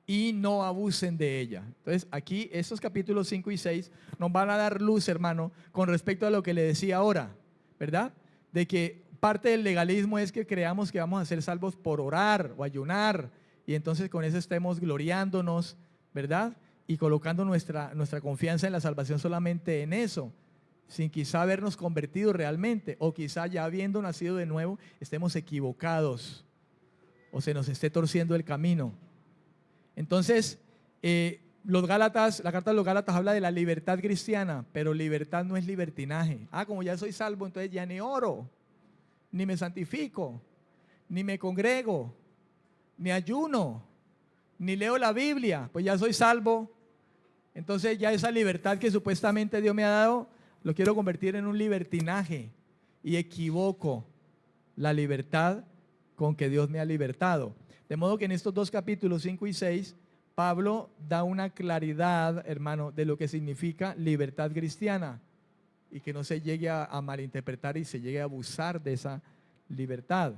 y no abusen de ella. Entonces aquí estos capítulos 5 y 6 nos van a dar luz, hermano, con respecto a lo que le decía ahora, ¿verdad? De que parte del legalismo es que creamos que vamos a ser salvos por orar o ayunar, y entonces con eso estemos gloriándonos, ¿verdad? Y colocando nuestra confianza en la salvación solamente en eso, sin quizá habernos convertido realmente, o quizá ya habiendo nacido de nuevo estemos equivocados o se nos esté torciendo el camino. Entonces, los Gálatas, la carta de los Gálatas habla de la libertad cristiana, pero libertad no es libertinaje. Como ya soy salvo, entonces ya ni oro, ni me santifico, ni me congrego, ni ayuno, ni leo la Biblia, pues ya soy salvo. Entonces ya esa libertad que supuestamente Dios me ha dado, lo quiero convertir en un libertinaje y equivoco la libertad con que Dios me ha libertado. De modo que en estos dos capítulos 5 y 6, Pablo da una claridad, hermano, de lo que significa libertad cristiana, y que no se llegue a malinterpretar y se llegue a abusar de esa libertad.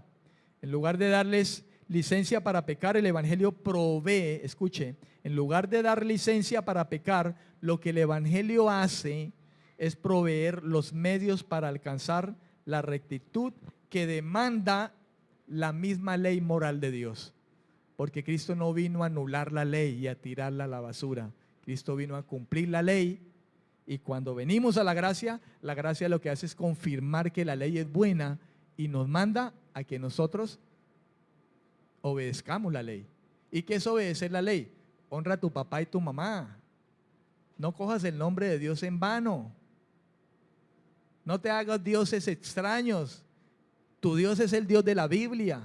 En lugar de darles licencia para pecar, el evangelio provee, escuche, en lugar de dar licencia para pecar, lo que el evangelio hace es proveer los medios para alcanzar la rectitud que demanda la misma ley moral de Dios. Porque Cristo no vino a anular la ley y a tirarla a la basura. Cristo vino a cumplir la ley. Y cuando venimos a la gracia lo que hace es confirmar que la ley es buena y nos manda a que nosotros obedezcamos la ley. ¿Y qué es obedecer la ley? Honra a tu papá y tu mamá. No cojas el nombre de Dios en vano. No te hagas dioses extraños. Tu Dios es el Dios de la Biblia.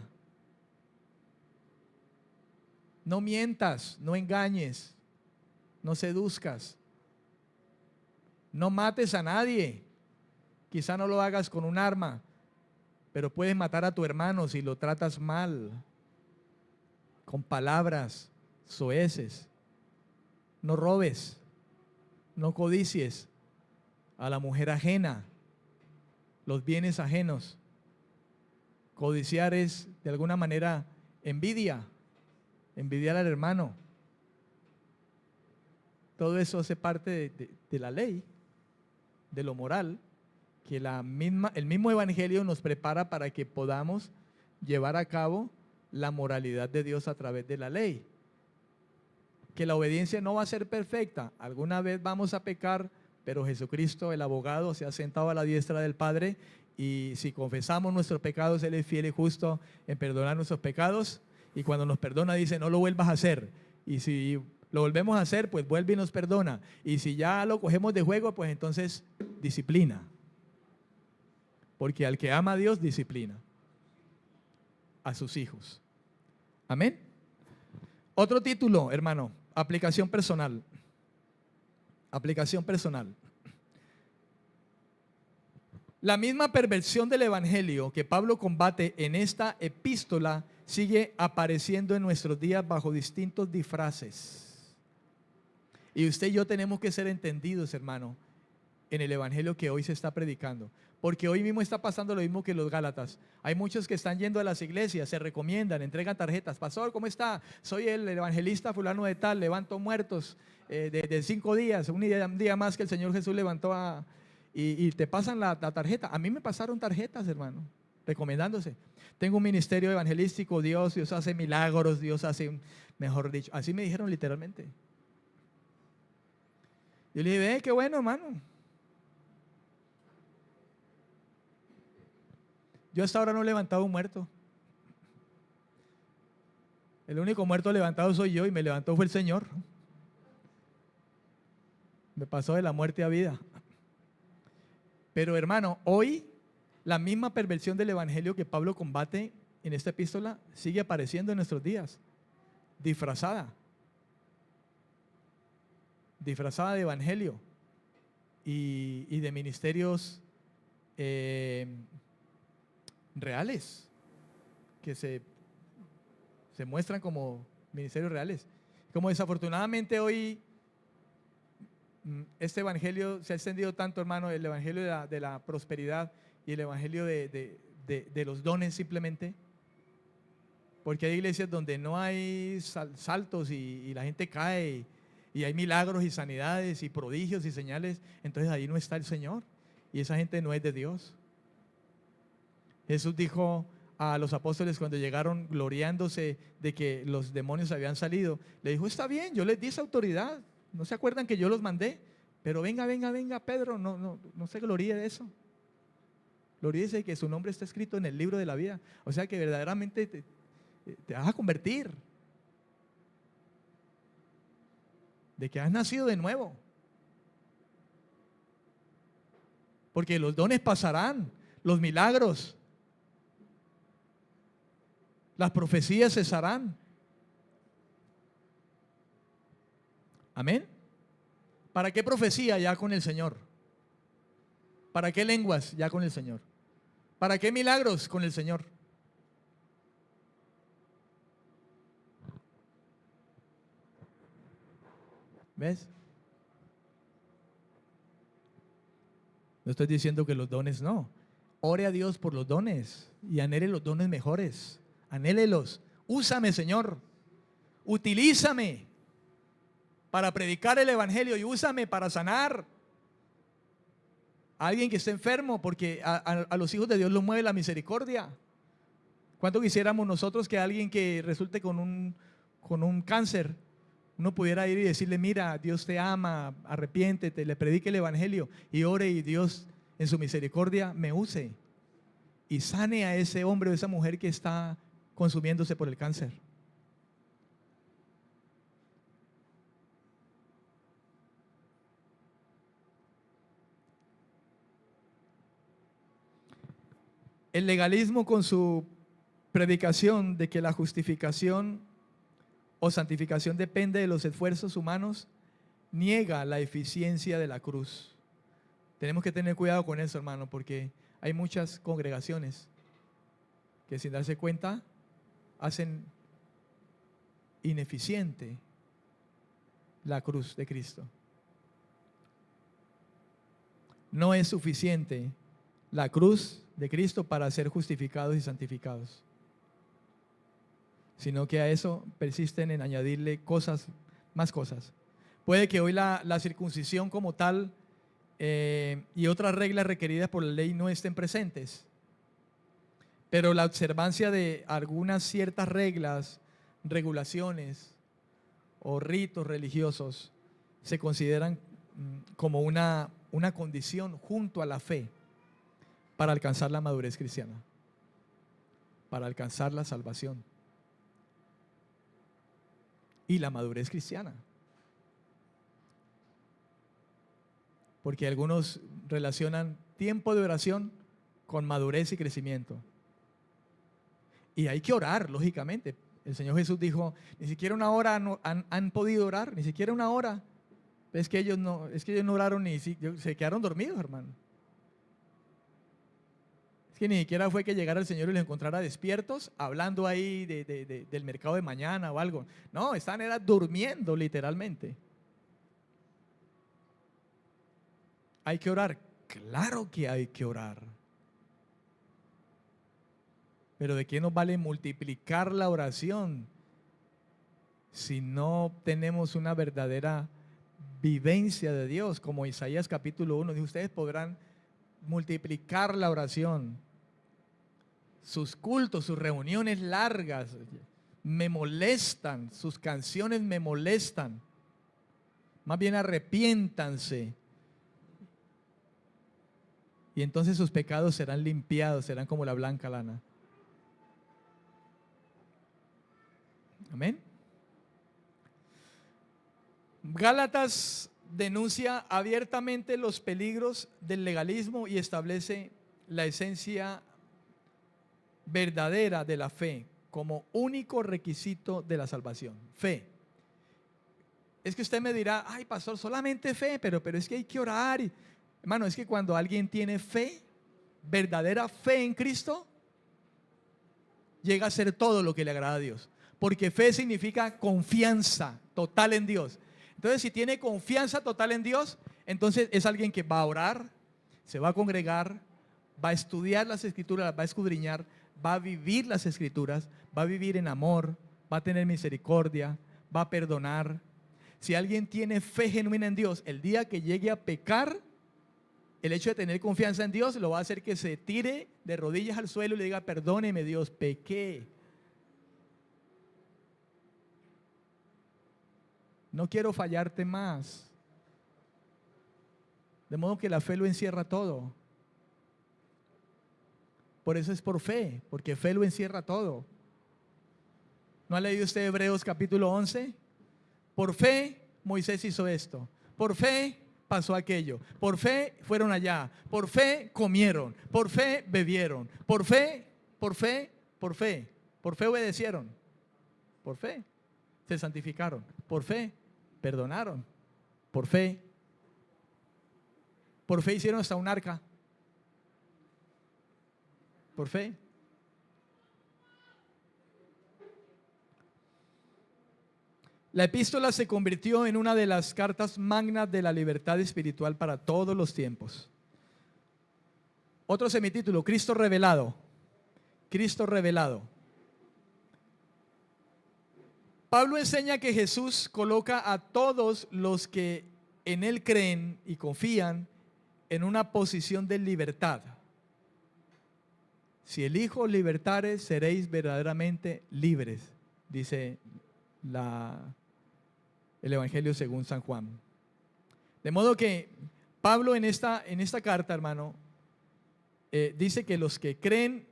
No mientas, no engañes, no seduzcas. No mates a nadie. Quizá no lo hagas con un arma, pero puedes matar a tu hermano si lo tratas mal, con palabras soeces. No robes, no codicies a la mujer ajena, los bienes ajenos. Codiciar es de alguna manera envidiar al hermano. Todo eso hace parte de la ley, de lo moral, que el mismo evangelio nos prepara para que podamos llevar a cabo la moralidad de Dios a través de la ley. Que la obediencia no va a ser perfecta, alguna vez vamos a pecar, pero Jesucristo, el abogado, se ha sentado a la diestra del Padre, y si confesamos nuestros pecados, Él es fiel y justo en perdonar nuestros pecados, y cuando nos perdona dice: no lo vuelvas a hacer. Y si lo volvemos a hacer, pues vuelve y nos perdona. Y si ya lo cogemos de juego, pues entonces disciplina. Porque al que ama a Dios, disciplina a sus hijos. Amén. Otro título, hermano: aplicación personal. Aplicación personal. La misma perversión del evangelio que Pablo combate en esta epístola sigue apareciendo en nuestros días bajo distintos disfraces. Y usted y yo tenemos que ser entendidos, hermano, en el evangelio que hoy se está predicando. Porque hoy mismo está pasando lo mismo que los Gálatas. Hay muchos que están yendo a las iglesias, se recomiendan, entregan tarjetas. Pastor, ¿cómo está? Soy el evangelista fulano de tal, levanto muertos de 5 días, un día más que el Señor Jesús levantó y te pasan la tarjeta. A mí me pasaron tarjetas, hermano, recomendándose. Tengo un ministerio evangelístico, Dios hace milagros, Dios hace, mejor dicho, así me dijeron literalmente. Yo le dije, ve, qué bueno, hermano. Yo hasta ahora no he levantado un muerto. El único muerto levantado soy yo y me levantó fue el Señor. Me pasó de la muerte a vida. Pero hermano, hoy la misma perversión del evangelio que Pablo combate en esta epístola sigue apareciendo en nuestros días, disfrazada de evangelio y de ministerios reales que se muestran como ministerios reales. Como desafortunadamente hoy este evangelio se ha extendido tanto, hermano, el evangelio de la prosperidad y el evangelio de los dones simplemente, porque hay iglesias donde no hay saltos y la gente cae y hay milagros y sanidades y prodigios y señales, entonces ahí no está el Señor y esa gente no es de Dios. Jesús dijo a los apóstoles cuando llegaron gloriándose de que los demonios habían salido, le dijo, está bien, yo les di esa autoridad, ¿no se acuerdan que yo los mandé? Pero venga, Pedro, no se gloríe de eso. Gloríese de que su nombre está escrito en el libro de la vida. O sea que verdaderamente te vas a convertir, de que has nacido de nuevo. Porque los dones pasarán, los milagros, las profecías cesarán. Amén. ¿Para qué profecía? Ya con el Señor. ¿Para qué lenguas? Ya con el Señor. ¿Para qué milagros? Con el Señor. ¿Ves? No estoy diciendo que los dones no. Ore a Dios por los dones y anhele los dones mejores. Anhélelos. Úsame, Señor. Utilízame para predicar el evangelio y úsame para sanar a alguien que esté enfermo, porque a los hijos de Dios los mueve la misericordia. ¿Cuánto quisiéramos nosotros que alguien que resulte con un cáncer, uno pudiera ir y decirle, mira, Dios te ama, arrepiéntete, le predique el evangelio y ore y Dios en su misericordia me use y sane a ese hombre o esa mujer que está consumiéndose por el cáncer? El legalismo con su predicación de que la justificación o santificación depende de los esfuerzos humanos niega la eficiencia de la cruz. Tenemos que tener cuidado con eso, hermano, porque hay muchas congregaciones que sin darse cuenta hacen ineficiente la cruz de Cristo. No es suficiente la cruz de Cristo para ser justificados y santificados, sino que a eso persisten en añadirle cosas, más cosas. Puede que hoy la circuncisión como tal y otras reglas requeridas por la ley no estén presentes, pero la observancia de algunas ciertas reglas, regulaciones o ritos religiosos se consideran como una condición junto a la fe para alcanzar la madurez cristiana, para alcanzar la salvación y la madurez cristiana. Porque algunos relacionan tiempo de oración con madurez y crecimiento. Y hay que orar, lógicamente. El Señor Jesús dijo, ni siquiera una hora han podido orar, ni siquiera una hora. Es que ellos no oraron se quedaron dormidos, hermano. que ni siquiera fue que llegara el Señor y los encontrara despiertos, hablando ahí del mercado de mañana o algo. No, era durmiendo literalmente. ¿Hay que orar? Claro que hay que orar. Pero ¿de qué nos vale multiplicar la oración si no tenemos una verdadera vivencia de Dios? Como Isaías capítulo 1 dice, ustedes podrán multiplicar la oración. Sus cultos, sus reuniones largas me molestan, sus canciones me molestan. Más bien arrepiéntanse. Y entonces sus pecados serán limpiados, serán como la blanca lana. Amén. Gálatas denuncia abiertamente los peligros del legalismo y establece la esencia verdadera de la fe como único requisito de la salvación. Fe. Es que usted me dirá, ay pastor, solamente fe, pero es que hay que orar. Hermano, es que cuando alguien tiene fe, verdadera fe en Cristo, llega a ser todo lo que le agrada a Dios. Porque fe significa confianza total en Dios. Entonces, si tiene confianza total en Dios, entonces es alguien que va a orar, se va a congregar, va a estudiar las Escrituras, va a escudriñar, va a vivir las Escrituras, va a vivir en amor, va a tener misericordia, va a perdonar. Si alguien tiene fe genuina en Dios, el día que llegue a pecar, el hecho de tener confianza en Dios lo va a hacer que se tire de rodillas al suelo y le diga, perdóneme Dios, pequé. No quiero fallarte más. De modo que la fe lo encierra todo. Por eso es por fe, porque fe lo encierra todo. ¿No ha leído usted Hebreos capítulo 11? Por fe Moisés hizo esto. Por fe pasó aquello. Por fe fueron allá. Por fe comieron. Por fe bebieron. Por fe obedecieron. Por fe se santificaron. Por fe perdonaron. Por fe hicieron hasta un arca. Por fe. La epístola se convirtió en una de las cartas magnas de la libertad espiritual para todos los tiempos. Otro semitítulo, Cristo revelado. Cristo revelado. Pablo enseña que Jesús coloca a todos los que en Él creen y confían en una posición de libertad. Si el Hijo os libertare, seréis verdaderamente libres, dice el Evangelio según San Juan. De modo que Pablo en esta carta, hermano, dice que los que creen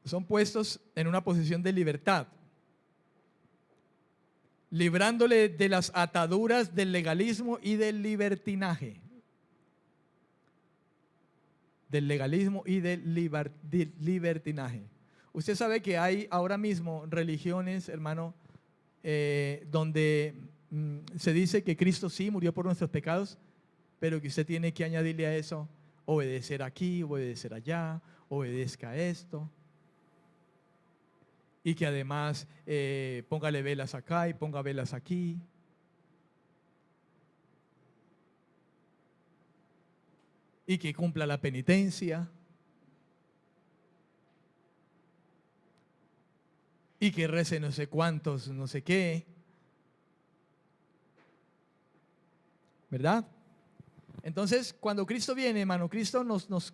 son puestos en una posición de libertad, librándole de las ataduras del legalismo y del libertinaje. Del legalismo y del libertinaje. Usted sabe que hay ahora mismo religiones, hermano, donde se dice que Cristo sí murió por nuestros pecados, pero que usted tiene que añadirle a eso, obedecer aquí, obedecer allá, obedezca a esto. Y que además póngale velas acá y ponga velas aquí. Y que cumpla la penitencia. Y que rece no sé cuántos, no sé qué. ¿Verdad? Entonces, cuando Cristo viene, hermano, Cristo nos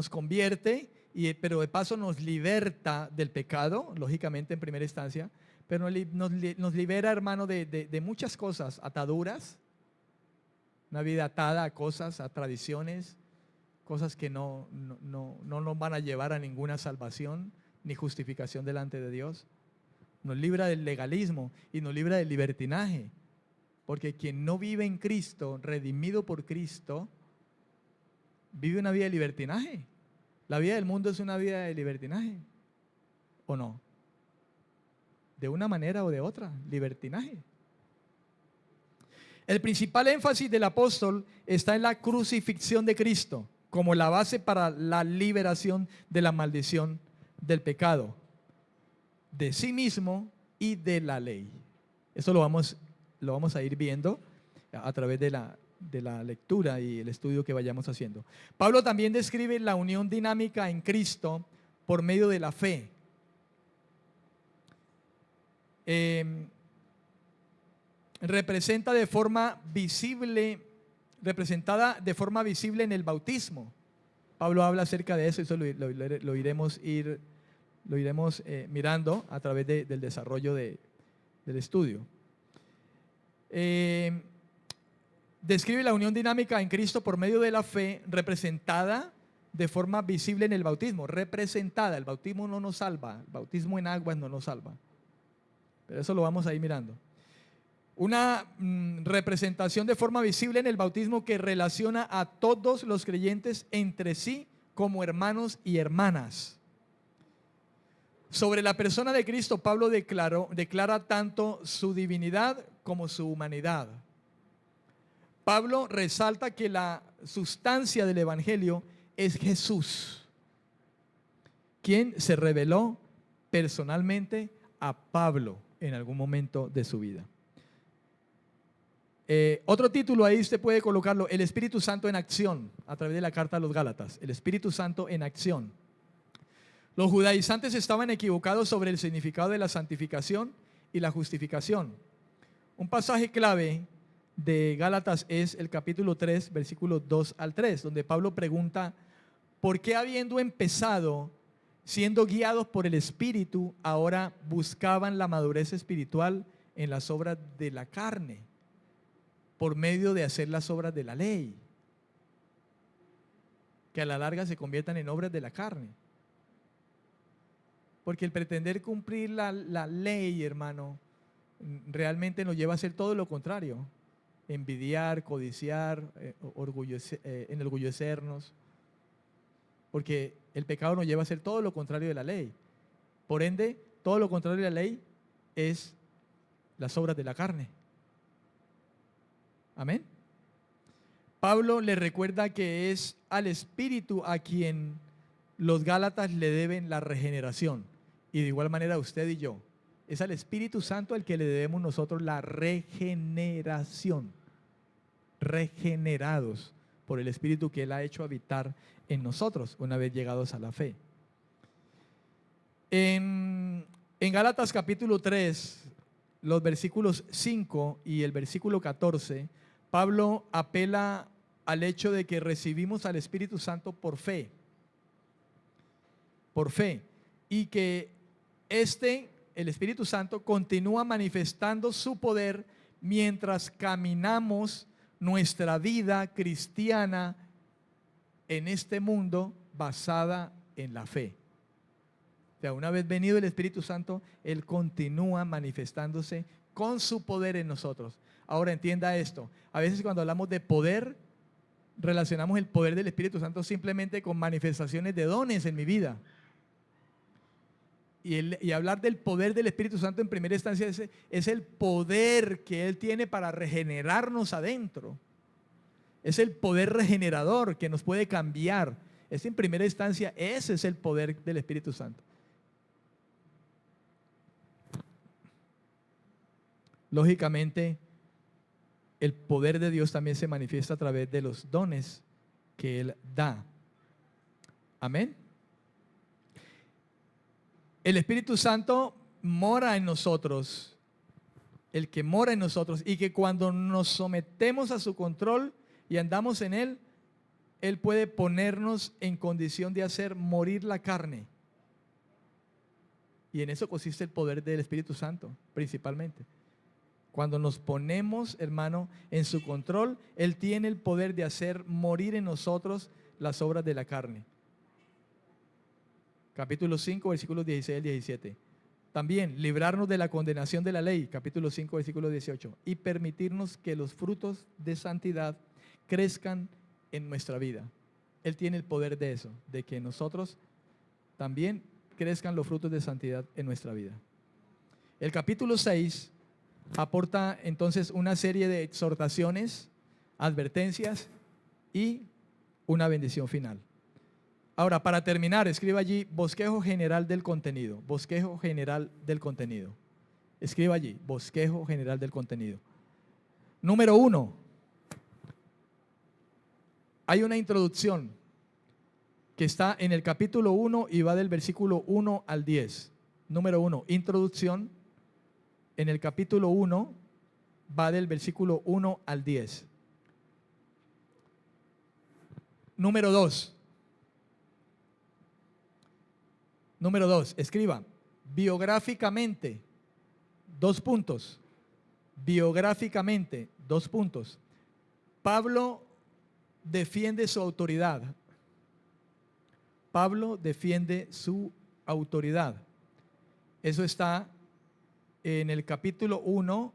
convierte, pero de paso nos liberta del pecado, lógicamente en primera instancia, pero nos libera, hermano, de muchas cosas, ataduras, una vida atada a cosas, a tradiciones, cosas que no nos van a llevar a ninguna salvación ni justificación delante de Dios. Nos libra del legalismo y nos libra del libertinaje, porque quien no vive en Cristo, redimido por Cristo, vive una vida de libertinaje. La vida del mundo es una vida de libertinaje, ¿o no? De una manera o de otra, libertinaje. El principal énfasis del apóstol está en la crucifixión de Cristo. como la base para la liberación de la maldición del pecado, de sí mismo y de la ley. Eso lo vamos a ir viendo a través de la lectura y el estudio que vayamos haciendo. Pablo también describe la unión dinámica en Cristo por medio de la fe. Representada de forma visible en el bautismo. Pablo habla acerca de eso, y eso lo iremos mirando a través del desarrollo del estudio. Describe la unión dinámica en Cristo por medio de la fe, representada de forma visible en el bautismo. Representada, el bautismo no nos salva, el bautismo en aguas no nos salva, pero eso lo vamos a ir mirando. Una representación de forma visible en el bautismo que relaciona a todos los creyentes entre sí como hermanos y hermanas. Sobre la persona de Cristo, Pablo declara tanto su divinidad como su humanidad. Pablo resalta que la sustancia del Evangelio es Jesús, quien se reveló personalmente a Pablo en algún momento de su vida. Otro título ahí usted puede colocarlo: el Espíritu Santo en acción, a través de la carta a los Gálatas. El Espíritu Santo en acción. Los judaizantes estaban equivocados sobre el significado de la santificación y la justificación. Un pasaje clave de Gálatas es el capítulo 3, versículos 2 al 3, donde Pablo pregunta: ¿por qué, habiendo empezado siendo guiados por el Espíritu, ahora buscaban la madurez espiritual en las obras de la carne, por medio de hacer las obras de la ley, que a la larga se conviertan en obras de la carne? Porque el pretender cumplir la ley, hermano, realmente nos lleva a hacer todo lo contrario: envidiar, codiciar, enorgullecernos, porque el pecado nos lleva a hacer todo lo contrario de la ley. Por ende, todo lo contrario de la ley es las obras de la carne. Amén. Pablo le recuerda que es al Espíritu a quien los Gálatas le deben la regeneración, y de igual manera usted y yo. Es al Espíritu Santo al que le debemos nosotros la regeneración. Regenerados por el Espíritu que Él ha hecho habitar en nosotros una vez llegados a la fe. En Gálatas capítulo 3, los versículos 5 y el versículo 14, Pablo apela al hecho de que recibimos al Espíritu Santo por fe, y que el Espíritu Santo continúa manifestando su poder mientras caminamos nuestra vida cristiana en este mundo basada en la fe. O sea, una vez venido el Espíritu Santo, Él continúa manifestándose con su poder en nosotros. Ahora entienda esto: a veces cuando hablamos de poder, relacionamos el poder del Espíritu Santo simplemente con manifestaciones de dones en mi vida. Y hablar del poder del Espíritu Santo en primera instancia es el poder que Él tiene para regenerarnos adentro. Es el poder regenerador que nos puede cambiar. En primera instancia, ese es el poder del Espíritu Santo. Lógicamente, el poder de Dios también se manifiesta a través de los dones que Él da. Amén. El Espíritu Santo mora en nosotros, el que mora en nosotros, y que cuando nos sometemos a su control y andamos en Él, Él puede ponernos en condición de hacer morir la carne. Y en eso consiste el poder del Espíritu Santo, principalmente. Cuando nos ponemos, hermano, en su control, Él tiene el poder de hacer morir en nosotros las obras de la carne. Capítulo 5, versículos 16 al 17. También librarnos de la condenación de la ley, capítulo 5, versículo 18, y permitirnos que los frutos de santidad crezcan en nuestra vida. Él tiene el poder de eso, de que nosotros también crezcan los frutos de santidad en nuestra vida. El capítulo 6 aporta entonces una serie de exhortaciones, advertencias y una bendición final. Ahora, para terminar, escriba allí bosquejo general del contenido. Bosquejo general del contenido. Escriba allí, bosquejo general del contenido. Número 1. Hay una introducción que está en el capítulo 1 y va del versículo 1 al 10. Número 1, introducción. En el capítulo 1 va del versículo 1 al 10. Número 2. Número 2, escriba, biográficamente, 2 puntos. Biográficamente, 2 puntos. Pablo defiende su autoridad. Pablo defiende su autoridad. Eso está en el capítulo 1,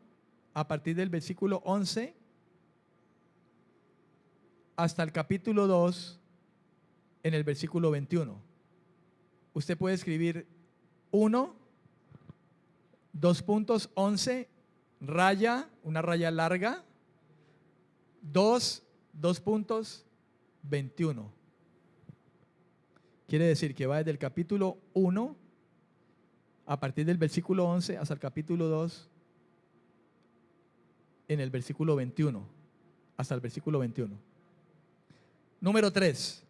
a partir del versículo 11, hasta el capítulo 2, en el versículo 21. Usted puede escribir 1, 2 puntos, 11, raya, una raya larga, 2, 2 puntos, 21. Quiere decir que va desde el capítulo 1, a partir del versículo 11, hasta el capítulo 2, en el versículo 21, hasta el versículo 21. Número 3.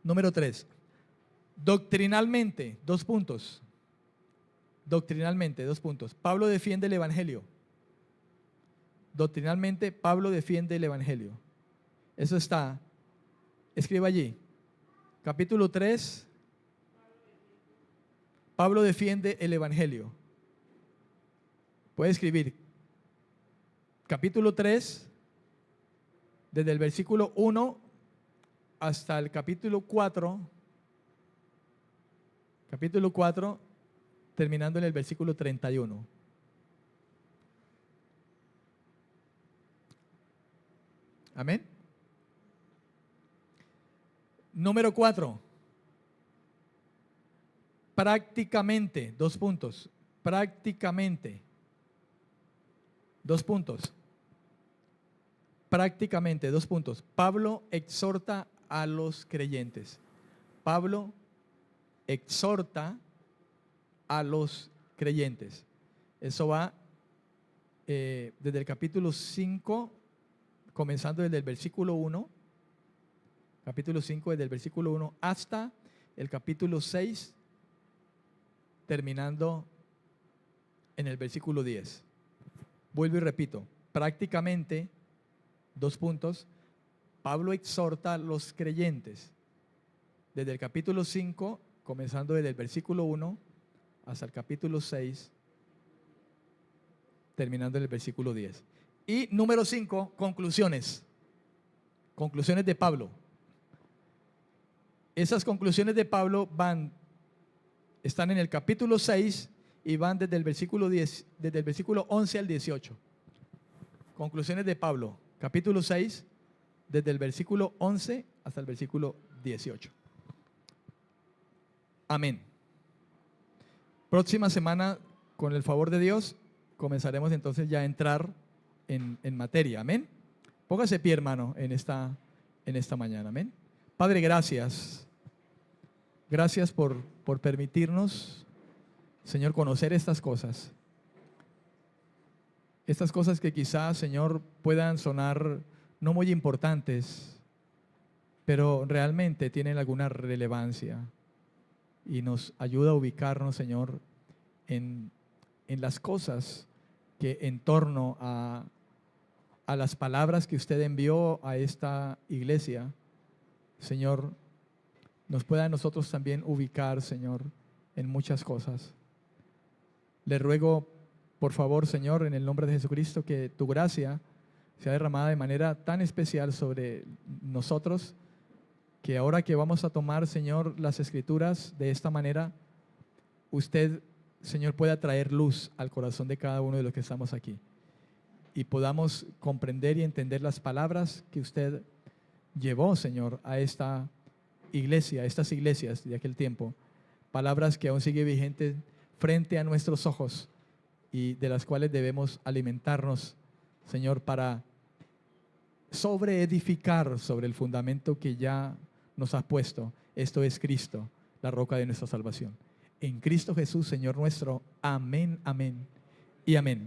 Número 3. Doctrinalmente, 2 puntos. Doctrinalmente, 2 puntos. Pablo defiende el Evangelio. Doctrinalmente, Pablo defiende el Evangelio. Eso está, escriba allí. Capítulo 3, Pablo defiende el Evangelio. Puede escribir capítulo 3, desde el versículo 1 hasta el capítulo 4. Capítulo 4, terminando en el versículo 31. Amén. Número 4. Prácticamente, 2 puntos. Prácticamente, 2 puntos. Prácticamente, 2 puntos. Pablo exhorta a los creyentes. Pablo exhorta a los creyentes. Eso va desde el capítulo 5, comenzando desde el versículo 1, capítulo 5 desde el versículo 1 hasta el capítulo 6, terminando en el versículo 10. Vuelvo y repito, prácticamente, 2 puntos, Pablo exhorta a los creyentes desde el capítulo 5, comenzando desde el versículo 1 hasta el capítulo 6, terminando en el versículo 10. Y número 5, conclusiones. Conclusiones de Pablo. Esas conclusiones de Pablo están en el capítulo 6 y van desde el versículo 10, desde el versículo 11 al 18. Conclusiones de Pablo, capítulo 6, desde el versículo 11 hasta el versículo 18. Amén. Próxima semana, con el favor de Dios, comenzaremos entonces ya a entrar en materia. Amén. Póngase pie, hermano, en esta mañana. Amén. Padre, gracias. Gracias por permitirnos, Señor, conocer estas cosas. Estas cosas que quizás, Señor, puedan sonar no muy importantes, pero realmente tienen alguna relevancia y nos ayuda a ubicarnos, Señor, en las cosas que en torno a las palabras que usted envió a esta iglesia, Señor, nos pueda a nosotros también ubicar, Señor, en muchas cosas. Le ruego, por favor, Señor, en el nombre de Jesucristo, que tu gracia sea derramada de manera tan especial sobre nosotros, que ahora que vamos a tomar, Señor, las Escrituras de esta manera, usted, Señor, pueda traer luz al corazón de cada uno de los que estamos aquí y podamos comprender y entender las palabras que usted llevó, Señor, a esta iglesia, a estas iglesias de aquel tiempo, palabras que aún siguen vigentes frente a nuestros ojos y de las cuales debemos alimentarnos, Señor, para sobre edificar sobre el fundamento que ya nos has puesto. Esto es Cristo, la roca de nuestra salvación. En Cristo Jesús, Señor nuestro. Amén, amén y amén.